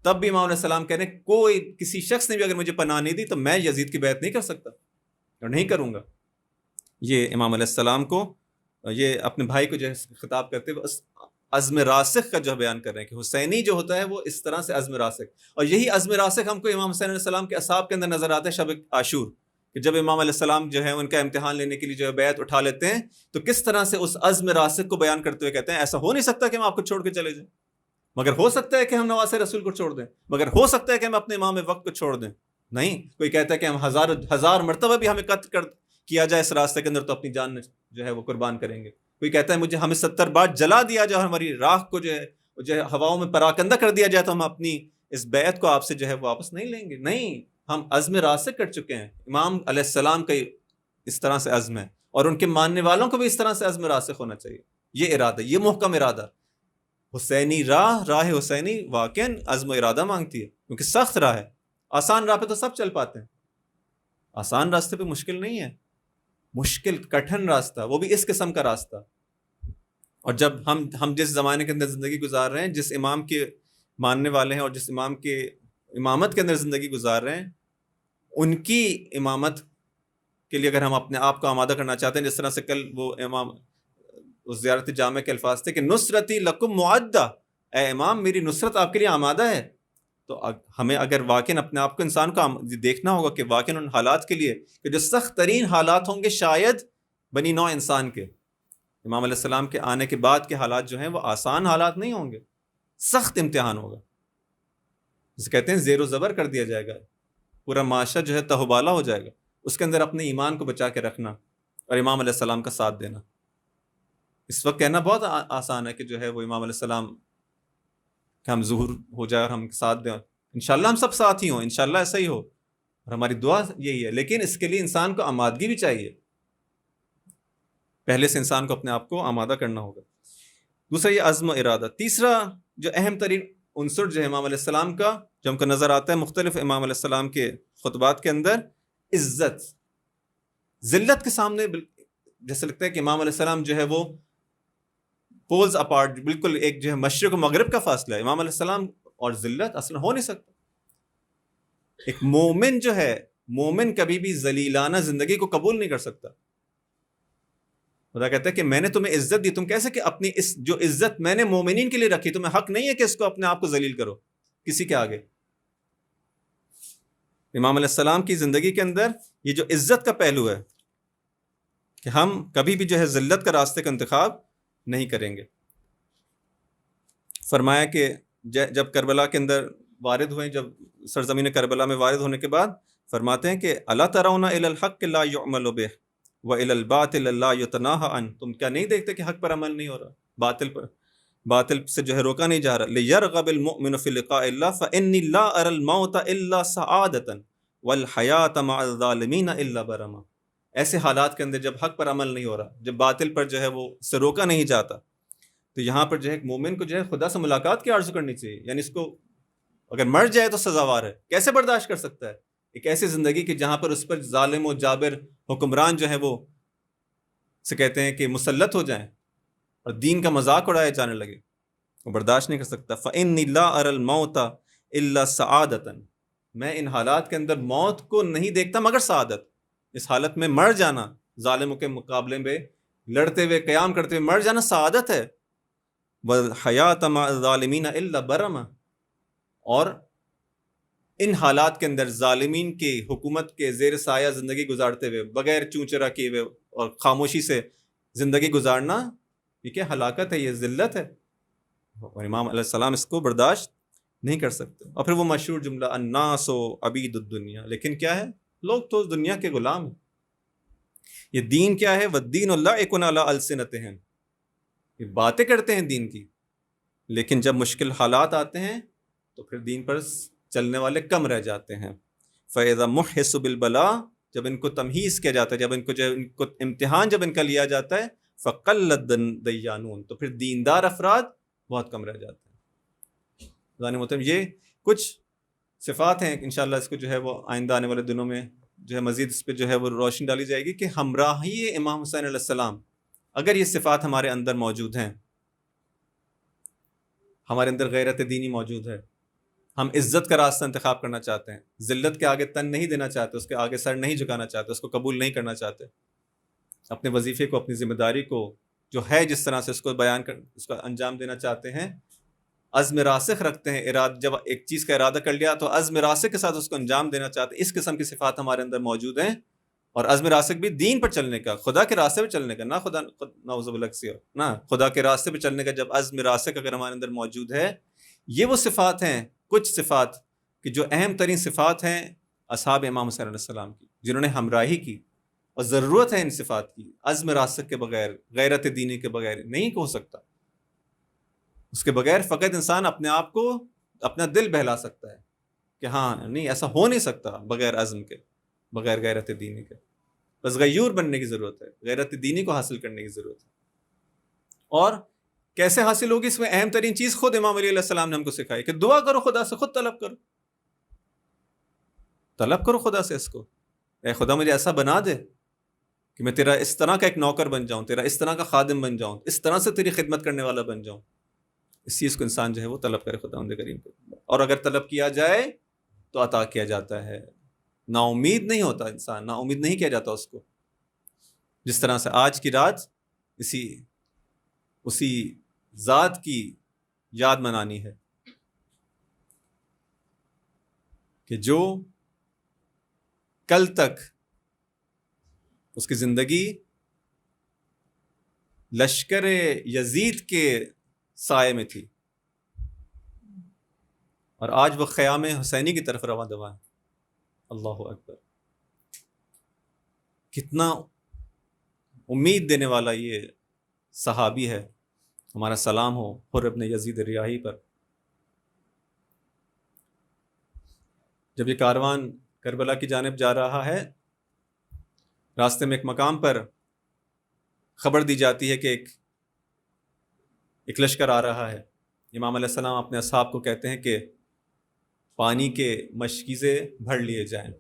تب بھی امام علیہ السلام کہہ رہے ہیں کوئی کسی شخص نے بھی اگر مجھے پناہ نہیں دی تو میں یزید کی بیعت نہیں کر سکتا اور نہیں کروں گا. یہ امام علیہ السلام کو یہ اپنے بھائی کو جو ہے خطاب کرتے ہوئے عزم راسخ کا جو بیان کر رہے ہیں کہ حسینی جو ہوتا ہے وہ اس طرح سے عزم راسخ, اور یہی عزم راسخ ہم کو امام حسین علیہ السلام کے اصحاب کے اندر نظر آتا ہے شب عاشور, کہ جب امام علیہ السلام جو ہے ان کا امتحان لینے کے لیے جو ہے بیعت اٹھا لیتے ہیں تو کس طرح سے اس عزم راسخ کو بیان کرتے ہوئے کہتے ہیں ایسا ہو نہیں سکتا کہ ہم آپ کو چھوڑ کے چلے جائیں, مگر ہو سکتا ہے کہ ہم نواسے رسول کو چھوڑ دیں, مگر ہو سکتا ہے کہ ہم اپنے امام وقت کو چھوڑ دیں. نہیں, کوئی کہتا ہے کہ ہم ہزار مرتبہ بھی ہمیں قتل کیا جائے اس راستے کے اندر تو اپنی جان جو ہے وہ قربان کریں گے. کوئی کہتا ہے ہمیں 70 بار جلا دیا جائے اور ہماری راکھ کو جو ہے ہواؤں میں پراکندہ کر دیا جائے تو ہم اپنی اس بیعت کو آپ سے جو ہے واپس نہیں لیں گے. نہیں, ہم عزم راسخ کر چکے ہیں. امام علیہ السلام کا اس طرح سے عزم ہے اور ان کے ماننے والوں کو بھی اس طرح سے عزم راسخ ہونا چاہیے. یہ ارادہ, یہ محکم ارادہ. حسینی راہ حسینی واقعاً عزم و ارادہ مانگتی ہے کیونکہ سخت راہ ہے. آسان راہ پہ تو سب چل پاتے ہیں, آسان راستے پہ مشکل نہیں ہے, مشکل کٹھن راستہ, وہ بھی اس قسم کا راستہ. اور جب ہم جس زمانے کے اندر زندگی گزار رہے ہیں, جس امام کے ماننے والے ہیں اور جس امام کے امامت کے اندر زندگی گزار رہے ہیں, ان کی امامت کے لیے اگر ہم اپنے آپ کو آمادہ کرنا چاہتے ہیں, جس طرح سے کل وہ امام اس زیارت جامع کے الفاظ تھے کہ نصرتی لکم معدہ, اے امام میری نصرت آپ کے لیے آمادہ ہے. تو ہمیں اگر واقعاً اپنے آپ کو انسان کو دیکھنا ہوگا کہ واقعاً ان حالات کے لیے کہ جو سخت ترین حالات ہوں گے شاید بنی نوع انسان کے, امام علیہ السلام کے آنے کے بعد کے حالات جو ہیں وہ آسان حالات نہیں ہوں گے, سخت امتحان ہوگا. جسے کہتے ہیں زیر و زبر کر دیا جائے گا, پورا معاشرہ جو ہے تہوبالہ ہو جائے گا. اس کے اندر اپنے ایمان کو بچا کے رکھنا اور امام علیہ السلام کا ساتھ دینا. اس وقت کہنا بہت آسان ہے کہ جو ہے وہ امام علیہ السلام کہ ہم ظہور ہو جائے اور ہم ساتھ دیں, انشاءاللہ ہم سب ساتھ ہی ہوں, انشاءاللہ ایسا ہی ہو, اور ہماری دعا یہی ہے. لیکن اس کے لیے انسان کو آمادگی بھی چاہیے, پہلے سے انسان کو اپنے آپ کو آمادہ کرنا ہوگا. دوسرا یہ عزم و ارادہ. تیسرا جو اہم ترین عنصر جو ہے امام علیہ السلام کا, جو ہم کو نظر آتا ہے مختلف امام علیہ السلام کے خطبات کے اندر, عزت. ذلت کے سامنے جیسے لگتا ہے کہ امام علیہ السلام جو ہے وہ پولز اپارٹ, بالکل ایک جو ہے مشرق و مغرب کا فاصلہ ہے. امام علیہ السلام اور ذلت اصلا ہو نہیں سکتا. ایک مومن جو ہے, مومن کبھی بھی ذلیلانہ زندگی کو قبول نہیں کر سکتا. خدا کہتا ہے کہ میں نے تمہیں عزت دی, تم کیسے کہ اپنی اس جو عزت میں نے مومنین کے لیے رکھی, تمہیں حق نہیں ہے کہ اس کو اپنے آپ کو ذلیل کرو کسی کے آگے. امام علیہ السلام کی زندگی کے اندر یہ جو عزت کا پہلو ہے کہ ہم کبھی بھی جو ہے ذلت کا راستے کا انتخاب نہیں کریں گے. فرمایا کہ جب کربلا کے اندر وارد ہوئے, جب سرزمین کربلا میں وارد ہونے کے بعد فرماتے ہیں کہ الا ترون الی الحق لا یعمل بہ والی الباطل لا یتناہى عنہ, تم کیا نہیں دیکھتے کہ حق پر عمل نہیں ہو رہا, باطل سے جو ہے روکا نہیں جا رہا. لیرغب المؤمن فی لقاء اللہ فانی لا اری الموت الا سعادۃ والحیاۃ مع الظالمین الا برما. ایسے حالات کے اندر جب حق پر عمل نہیں ہو رہا, جب باطل پر جو ہے وہ سے روکا نہیں جاتا, تو یہاں پر جو ہے ایک مومن کو جو ہے خدا سے ملاقات کی آرزو کرنی چاہیے. یعنی اس کو اگر مر جائے تو سزاوار ہے, کیسے برداشت کر سکتا ہے ایک ایسی زندگی کہ جہاں پر اس پر ظالم و جابر حکمران جو ہے وہ سے کہتے ہیں کہ مسلط ہو جائیں اور دین کا مذاق اڑایا جانے لگے, وہ برداشت نہیں کر سکتا. فإنی لا اری الموت الا سعادۃ, میں ان حالات کے اندر موت کو نہیں دیکھتا مگر سعادت. اس حالت میں مر جانا, ظالموں کے مقابلے میں لڑتے ہوئے قیام کرتے ہوئے مر جانا سعادت ہے. والحیاۃ مع الظالمین الا برما, اور ان حالات کے اندر ظالمین کی حکومت کے زیر سایہ زندگی گزارتے ہوئے بغیر چونچرا کیے ہوئے اور خاموشی سے زندگی گزارنا, یہ کیا ہلاکت ہے, یہ ذلت ہے. اور امام علیہ السلام اس کو برداشت نہیں کر سکتے. اور پھر وہ مشہور جملہ الناس عبید الدنیا, لیکن کیا ہے, لوگ تو دنیا کے غلام ہیں. یہ دین کیا ہے, والدین لعق علی السنتہم, یہ باتیں کرتے ہیں دین کی, لیکن جب مشکل حالات آتے ہیں تو پھر دین پر چلنے والے کم رہ جاتے ہیں. فَإِذَا مُحِّسُ بِالْبَلَاءِ, جب ان کو تمہیز کیا جاتا ہے, جب ان کو امتحان جب ان کا لیا جاتا ہے, فَقَلَّتْ دَيَّانُونَ, تو پھر دیندار افراد بہت کم رہ جاتے ہیں. ذہن محترم, یہ کچھ صفات ہیں, انشاءاللہ اس کو جو ہے وہ آئندہ آنے والے دنوں میں جو ہے مزید اس پہ جو ہے وہ روشنی ڈالی جائے گی کہ ہمراہی امام حسین علیہ السلام, اگر یہ صفات ہمارے اندر موجود ہیں, ہمارے اندر غیرت دینی موجود ہے, ہم عزت کا راستہ انتخاب کرنا چاہتے ہیں، ذلت کے آگے تن نہیں دینا چاہتے، اس کے آگے سر نہیں جھکانا چاہتے، اس کو قبول نہیں کرنا چاہتے، اپنے وظیفے کو، اپنی ذمہ داری کو جو ہے جس طرح سے اس کو بیان کر اس کا انجام دینا چاہتے ہیں، عزم راسخ رکھتے ہیں، جب ایک چیز کا ارادہ کر لیا تو عزم راسخ کے ساتھ اس کو انجام دینا چاہتے ہیں۔ اس قسم کی صفات ہمارے اندر موجود ہیں، اور عزم راسخ بھی دین پر چلنے کا، خدا کے راستے پہ چلنے کا، نہ نعوذ باللہ سے نہ خدا کے راستے پہ چلنے کا جب عزم راسخ اگر ہمارے اندر موجود ہے، یہ وہ صفات ہیں، کچھ صفات کہ جو اہم ترین صفات ہیں اصحاب امام حسین علیہ السلام کی، جنہوں نے ہمراہی کی، اور ضرورت ہے ان صفات کی۔ عزم راسخ کے بغیر، غیرت دینی کے بغیر نہیں ہو سکتا، اس کے بغیر فقط انسان اپنے آپ کو، اپنا دل بہلا سکتا ہے کہ ہاں نہیں ایسا ہو نہیں سکتا بغیر عزم کے، بغیر غیرت دینی کے۔ بس غیور بننے کی ضرورت ہے، غیرت دینی کو حاصل کرنے کی ضرورت ہے۔ اور کیسے حاصل ہوگی؟ اس میں اہم ترین چیز خود امام علی علیہ السلام نے ہم کو سکھائی کہ دعا کرو خدا سے، خود طلب کرو، طلب کرو خدا سے اس کو، اے خدا مجھے ایسا بنا دے کہ میں تیرا اس طرح کا ایک نوکر بن جاؤں، تیرا اس طرح کا خادم بن جاؤں، اس طرح سے تیری خدمت کرنے والا بن جاؤں۔ اس چیز کو انسان جو ہے وہ طلب کرے خداوند کریم کو، اور اگر طلب کیا جائے تو عطا کیا جاتا ہے۔ نا امید نہیں ہوتا انسان، نا امید نہیں کیا جاتا اس کو۔ جس طرح سے آج کی رات اسی ذات کی یاد منانی ہے کہ جو کل تک اس کی زندگی لشکر یزید کے سائے میں تھی، اور آج وہ خیام حسینی کی طرف رواں دواں ہے۔ اللہ اکبر! کتنا امید دینے والا یہ صحابی ہے، ہمارا سلام ہو حر ابن یزید ریاحی پر۔ جب یہ کاروان کربلا کی جانب جا رہا ہے، راستے میں ایک مقام پر خبر دی جاتی ہے کہ ایک لشکر آ رہا ہے۔ امام علیہ السلام اپنے اصحاب کو کہتے ہیں کہ پانی کے مشکیزے بھر لیے جائیں،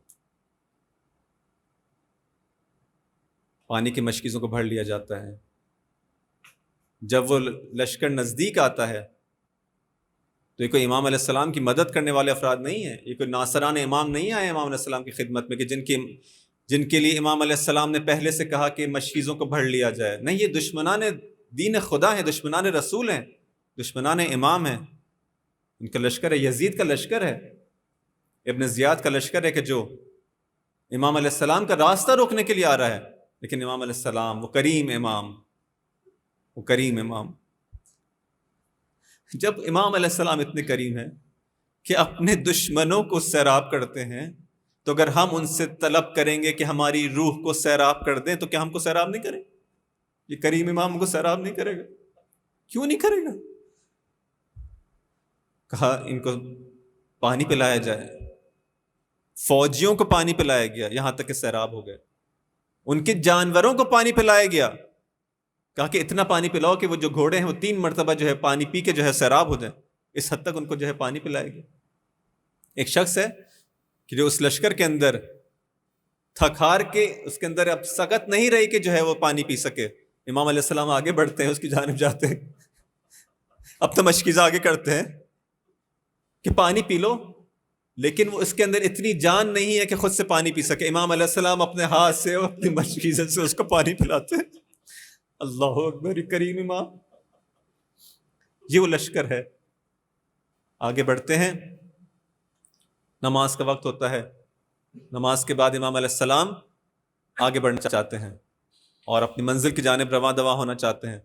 پانی کے مشکیزوں کو بھر لیا جاتا ہے۔ جب وہ لشکر نزدیک آتا ہے تو یہ کوئی امام علیہ السلام کی مدد کرنے والے افراد نہیں ہیں، یہ کوئی ناصران امام نہیں آئے امام علیہ السلام کی خدمت میں کہ جن کے لیے امام علیہ السلام نے پہلے سے کہا کہ مشکیزوں کو بھر لیا جائے۔ نہیں، یہ دشمنان دین خدا ہیں، دشمنان رسول ہیں، دشمنان امام ہیں۔ ان کا لشکر ہے، یزید کا لشکر ہے، ابن زیاد کا لشکر ہے کہ جو امام علیہ السلام کا راستہ روکنے کے لیے آ رہا ہے۔ لیکن امام علیہ السلام، وہ کریم امام، جب امام علیہ السلام اتنے کریم ہیں کہ اپنے دشمنوں کو سیراب کرتے ہیں، تو اگر ہم ان سے طلب کریں گے کہ ہماری روح کو سیراب کر دیں تو کیا ہم کو سیراب نہیں کریں؟ یہ کریم امام کو سیراب نہیں کرے گا؟ کیوں نہیں کرے گا؟ کہا ان کو پانی پلایا جائے، فوجیوں کو پانی پلایا گیا یہاں تک کہ سیراب ہو گئے، ان کے جانوروں کو پانی پلایا گیا، کہا کہ اتنا پانی پلاؤ کہ وہ جو گھوڑے ہیں وہ 3 مرتبہ جو ہے پانی پی کے جو ہے سیراب ہو جائیں، اس حد تک ان کو جو ہے پانی پلایا گیا۔ ایک شخص ہے کہ جو اس لشکر کے اندر تھک ہار کے اس کے اندر اب سکت نہیں رہی کہ جو ہے وہ پانی پی سکے۔ امام علیہ السلام آگے بڑھتے ہیں، اس کی جانب جاتے ہیں، اب تو مشکیزہ آگے کرتے ہیں کہ پانی پی لو، لیکن وہ اس کے اندر اتنی جان نہیں ہے کہ خود سے پانی پی سکے۔ امام علیہ السلام اپنے ہاتھ سے اور اپنی مشکیزہ سے اس کو پانی پلاتے ہیں۔ اللہ اکبر! کریم امام، یہ وہ لشکر ہے۔ آگے بڑھتے ہیں، نماز کا وقت ہوتا ہے، نماز کے بعد امام علیہ السلام آگے بڑھنا چاہتے ہیں اور اپنی منزل کی جانب رواں دواں ہونا چاہتے ہیں۔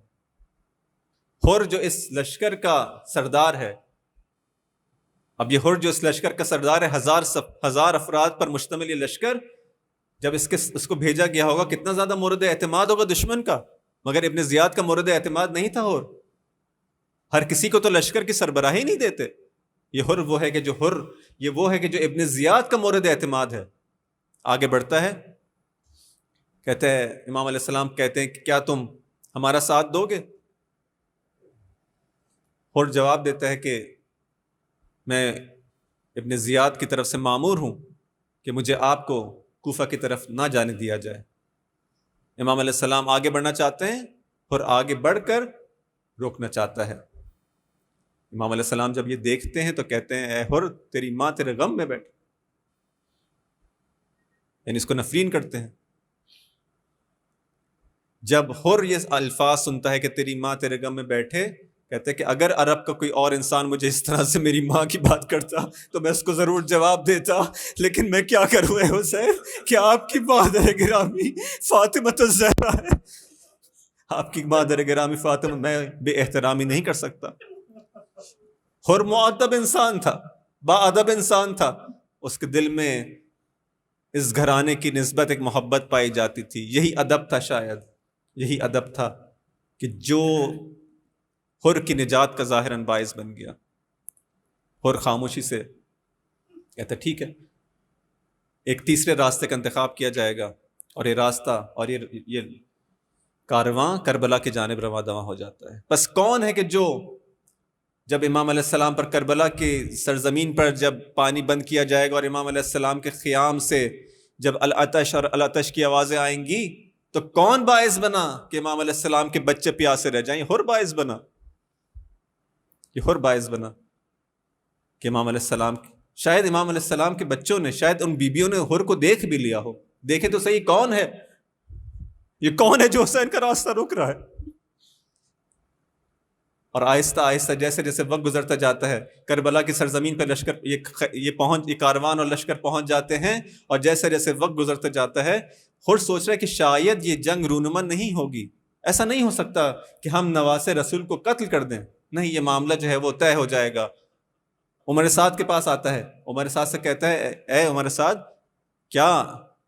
حر جو اس لشکر کا سردار ہے، اب یہ حر جو اس لشکر کا سردار ہے، 1000 افراد پر مشتمل یہ لشکر، جب اس کو بھیجا گیا ہوگا کتنا زیادہ مورد اعتماد ہوگا دشمن کا، مگر ابن زیاد کا مورد اعتماد نہیں تھا حر۔ ہر کسی کو تو لشکر کی سربراہی نہیں دیتے، یہ حر وہ ہے کہ جو ابن زیاد کا مورد اعتماد ہے۔ آگے بڑھتا ہے، کہتے ہیں امام علیہ السلام کہتے ہیں کہ کیا تم ہمارا ساتھ دو گے؟ حر جواب دیتا ہے کہ میں ابن زیاد کی طرف سے مامور ہوں کہ مجھے آپ کو کوفہ کی طرف نہ جانے دیا جائے۔ امام علیہ السلام آگے بڑھنا چاہتے ہیں اور آگے بڑھ کر روکنا چاہتا ہے۔ امام علیہ السلام جب یہ دیکھتے ہیں تو کہتے ہیں اے حر تیری ماں تیرے غم میں بیٹھ، یعنی اس کو نفرین کرتے ہیں۔ جب حر یہ الفاظ سنتا ہے کہ تیری ماں تیرے غم میں بیٹھے، کہتے ہیں کہ اگر عرب کا کوئی اور انسان مجھے اس طرح سے میری ماں کی بات کرتا تو میں اس کو ضرور جواب دیتا، لیکن میں کیا کروں اے حسین کہ آپ کی مادر گرامی فاطمہ الزہرا ہے، آپ کی مادر گرامی فاطمہ، میں بے احترامی نہیں کر سکتا۔ حر مؤدب انسان تھا، با ادب انسان تھا، اس کے دل میں اس گھرانے کی نسبت ایک محبت پائی جاتی تھی۔ یہی ادب تھا، شاید یہی ادب تھا کہ جو حر کی نجات کا ظاہراً باعث بن گیا۔ حر خاموشی سے کہتا ٹھیک ہے، ایک تیسرے راستے کا انتخاب کیا جائے گا، اور یہ راستہ اور یہ کارواں کربلا کی جانب رواں دواں ہو جاتا ہے۔ بس کون ہے کہ جو جب امام علیہ السلام پر کربلا کی سرزمین پر جب پانی بند کیا جائے گا اور امام علیہ السلام کے خیام سے جب العطش اور العطش کی آوازیں آئیں گی، تو کون باعث بنا کہ امام علیہ السلام کے بچے پیاسے رہ جائیں؟ حر باعث بنا، یہ حر باعث بنا کہ امام علیہ السلام، شاید امام علیہ السلام کے بچوں نے، شاید ان بیبیوں نے حر کو دیکھ بھی لیا ہو، دیکھے تو صحیح کون ہے، یہ کون ہے جو حسین کا راستہ روک رہا ہے۔ اور آہستہ آہستہ جیسے جیسے وقت گزرتا جاتا ہے، کربلا کی سرزمین پہ لشکر یہ کاروان اور لشکر پہنچ جاتے ہیں، اور جیسے جیسے وقت گزرتا جاتا ہے، خود سوچ رہا ہے کہ شاید یہ جنگ رونما نہیں ہوگی، ایسا نہیں ہو سکتا کہ ہم نواسے رسول کو قتل کر دیں، نہیں، یہ معاملہ جو ہے وہ طے ہو جائے گا۔ عمر سعد کے پاس آتا ہے، عمر سعد سے کہتا ہے اے عمر سعد، کیا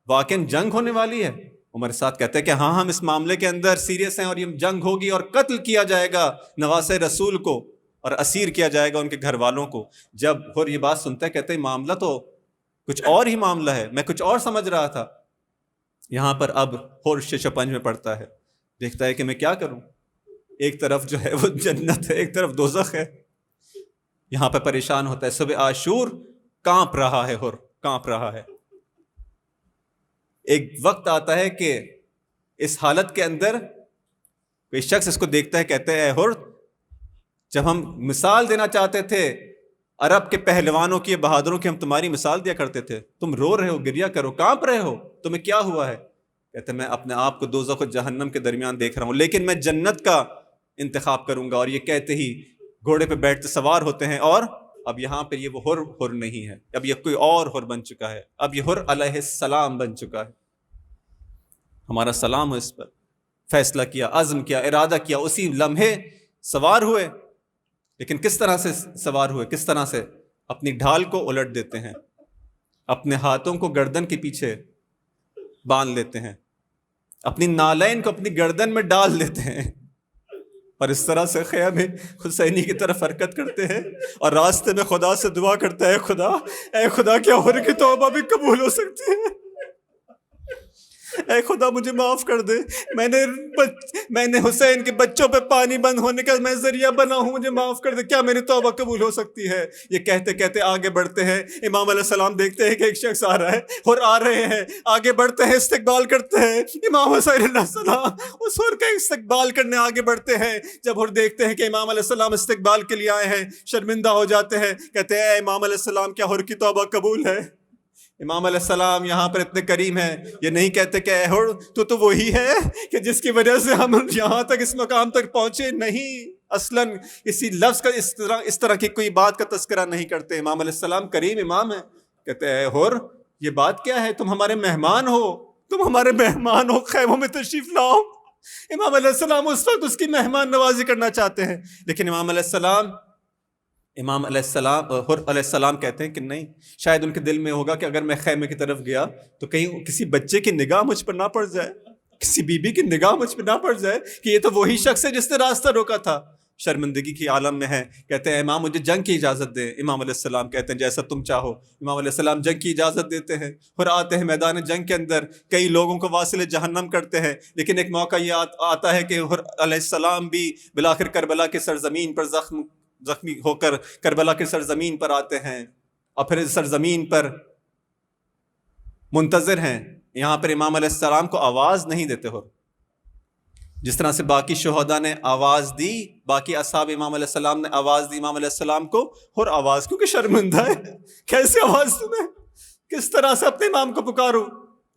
واقعاً جنگ ہونے والی ہے؟ عمر سعد کہتے ہیں کہ ہاں، ہم اس معاملے کے اندر سیریس ہیں، اور یہ جنگ ہوگی اور قتل کیا جائے گا نواسے رسول کو، اور اسیر کیا جائے گا ان کے گھر والوں کو۔ جب حر یہ بات سنتا ہے کہتے ہیں معاملہ تو کچھ اور ہی معاملہ ہے، میں کچھ اور سمجھ رہا تھا۔ یہاں پر اب حر ششپنج میں پڑتا ہے، دیکھتا ہے کہ میں کیا کروں، ایک طرف جو ہے وہ جنت ہے، ایک طرف دوزخ ہے، یہاں پہ پریشان ہوتا ہے۔ صبح عاشور کانپ رہا ہے، حر کانپ رہا ہے۔ ایک وقت آتا ہے کہ اس حالت کے اندر کوئی شخص اس کو دیکھتا ہے، کہتے ہیں اے حر، جب ہم مثال دینا چاہتے تھے عرب کے پہلوانوں کی، بہادروں کی، ہم تمہاری مثال دیا کرتے تھے، تم رو رہے ہو، گریا کرو، کانپ رہے ہو، تمہیں کیا ہوا ہے؟ کہتے ہیں میں اپنے آپ کو دوزخ و جہنم کے درمیان دیکھ رہا ہوں، لیکن میں جنت کا انتخاب کروں گا۔ اور یہ کہتے ہی گھوڑے پہ بیٹھتے سوار ہوتے ہیں، اور اب یہاں پہ یہ وہ حر نہیں ہے، اب یہ کوئی اور حر بن چکا ہے، اب یہ حر علیہ السلام بن چکا ہے۔ ہمارا سلام ہو اس پر، فیصلہ کیا، عزم کیا، ارادہ کیا، اسی لمحے سوار ہوئے۔ لیکن کس طرح سے سوار ہوئے، کس طرح سے؟ اپنی ڈھال کو الٹ دیتے ہیں، اپنے ہاتھوں کو گردن کے پیچھے باندھ لیتے ہیں، اپنی نالین کو اپنی گردن میں ڈال لیتے ہیں، اور اس طرح سے خیمہ حسینی کی طرف حرکت کرتے ہیں، اور راستے میں خدا سے دعا کرتا ہے، اے خدا کیا حر کی توبہ بھی قبول ہو سکتی ہے؟ اے خدا مجھے معاف کر دے، میں نے حسین کے بچوں پہ پانی بند ہونے کا میں ذریعہ بنا ہوں، مجھے معاف کر دے، کیا میری توبہ قبول ہو سکتی ہے؟ یہ کہتے کہتے آگے بڑھتے ہیں۔ امام علیہ السلام دیکھتے ہیں کہ ایک شخص آ رہا ہے، اور آ رہے ہیں، آگے بڑھتے ہیں، استقبال کرتے ہیں۔ امام حسین علیہ السلام اس حر کا استقبال کرنے آگے بڑھتے ہیں۔ جب حر دیکھتے ہیں کہ امام علیہ السلام استقبال کے لیے آئے ہیں، شرمندہ ہو جاتے ہیں، کہتے ہیں اے امام علیہ السلام کیا حر کی توبہ قبول ہے؟ امام علیہ السلام یہاں پر اتنے کریم ہیں، یہ نہیں کہتے کہ اے حر تو وہی ہے کہ جس کی وجہ سے ہم یہاں تک اس مقام تک پہنچے، نہیں، اصلاً اسی لفظ کا اس طرح کی کوئی بات کا تذکرہ نہیں کرتے۔ امام علیہ السلام کریم امام ہیں، کہتے ہیں اے حر یہ بات کیا ہے، تم ہمارے مہمان ہو، تم ہمارے مہمان ہو، خیموں میں تشریف لاؤ۔ امام علیہ السلام اس وقت اس کی مہمان نوازی کرنا چاہتے ہیں، لیکن امام علیہ السلام حر علیہ السلام کہتے ہیں کہ نہیں، شاید ان کے دل میں ہوگا کہ اگر میں خیمے کی طرف گیا تو کہیں کسی بچے کی نگاہ مجھ پر نہ پڑ جائے، کسی بیوی کی نگاہ مجھ پر نہ پڑ جائے کہ یہ تو وہی شخص ہے جس نے راستہ روکا تھا۔ شرمندگی کی عالم میں ہے، کہتے ہیں امام مجھے جنگ کی اجازت دیں۔ امام علیہ السلام کہتے ہیں جیسا تم چاہو۔ امام علیہ السلام جنگ کی اجازت دیتے ہیں، اور آتے ہیں میدان جنگ کے اندر، کئی لوگوں کو واصل جہنم کرتے ہیں، لیکن ایک موقع یہ آتا ہے کہ حر علیہ السلام بھی بالآخر کربلا کے سرزمین پر زخمی ہو کر کربلا کے سرزمین پر آتے ہیں، اور پھر اس سرزمین پر منتظر ہیں۔ یہاں پر امام علیہ السلام کو آواز نہیں دیتے، جس طرح سے باقی شہداء نے آواز دی، باقی اصحاب امام علیہ السلام نے آواز دی امام علیہ السلام کو، اور آواز کیونکہ شرمندہ ہے، کیسے آواز تمہیں، کس طرح سے اپنے امام کو پکارو؟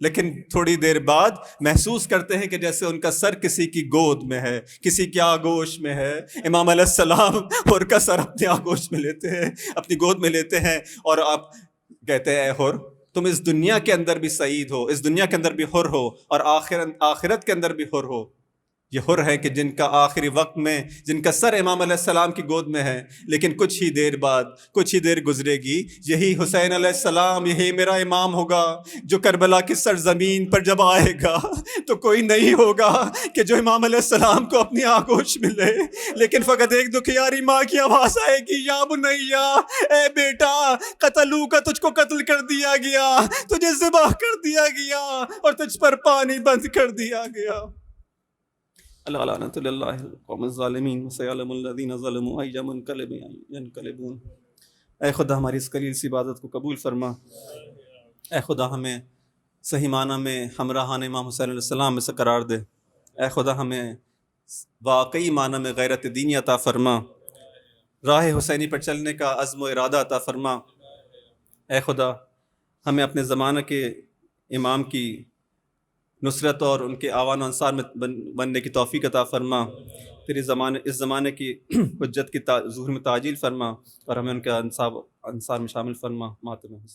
لیکن تھوڑی دیر بعد محسوس کرتے ہیں کہ جیسے ان کا سر کسی کی گود میں ہے، کسی کی آغوش میں ہے۔ امام علیہ السلام اور کا سر اپنی آغوش میں لیتے ہیں، اپنی گود میں لیتے ہیں، اور آپ کہتے ہیں اے حر، تم اس دنیا کے اندر بھی سعید ہو، اس دنیا کے اندر بھی حر ہو، اور آخرت کے اندر بھی حر ہو۔ یہ حر ہے کہ جن کا آخری وقت میں، جن کا سر امام علیہ السلام کی گود میں ہے، لیکن کچھ ہی دیر بعد، کچھ ہی دیر گزرے گی، یہی حسین علیہ السلام، یہی میرا امام ہوگا جو کربلا کی سرزمین پر جب آئے گا تو کوئی نہیں ہوگا کہ جو امام علیہ السلام کو اپنی آغوش میں لے، لیکن فقط ایک دکھیاری ماں کی آواز آئے گی، یا بنیا، اے بیٹا، قتلو کا، تجھ کو قتل کر دیا گیا، تجھے ذبح کر دیا گیا، اور تجھ پر پانی بند کر دیا گیا۔ اللہ لعنت اللہ قوم الظالمین وسیعلم الذین ظلموا ای منقلب ینقلبون۔ اے خدا ہماری اس قلیل سی عبادت کو قبول فرما، اے خدا ہمیں صحیح معنی میں ہمراہان امام حسین علیہ السلام میں سے قرار دے، اے خدا ہمیں واقعی معنی میں غیرت دینی عطا فرما، راہ حسینی پر چلنے کا عزم و ارادہ عطا فرما۔ اے خدا ہمیں اپنے زمانے کے امام کی نصرت اور ان کے اعوان و انصار میں بننے کی توفیق عطا فرما، پھر اس زمانے کی حجت کی ظہور میں تعجیل فرما، اور ہمیں ان کے انصار میں شامل فرما۔ ماتم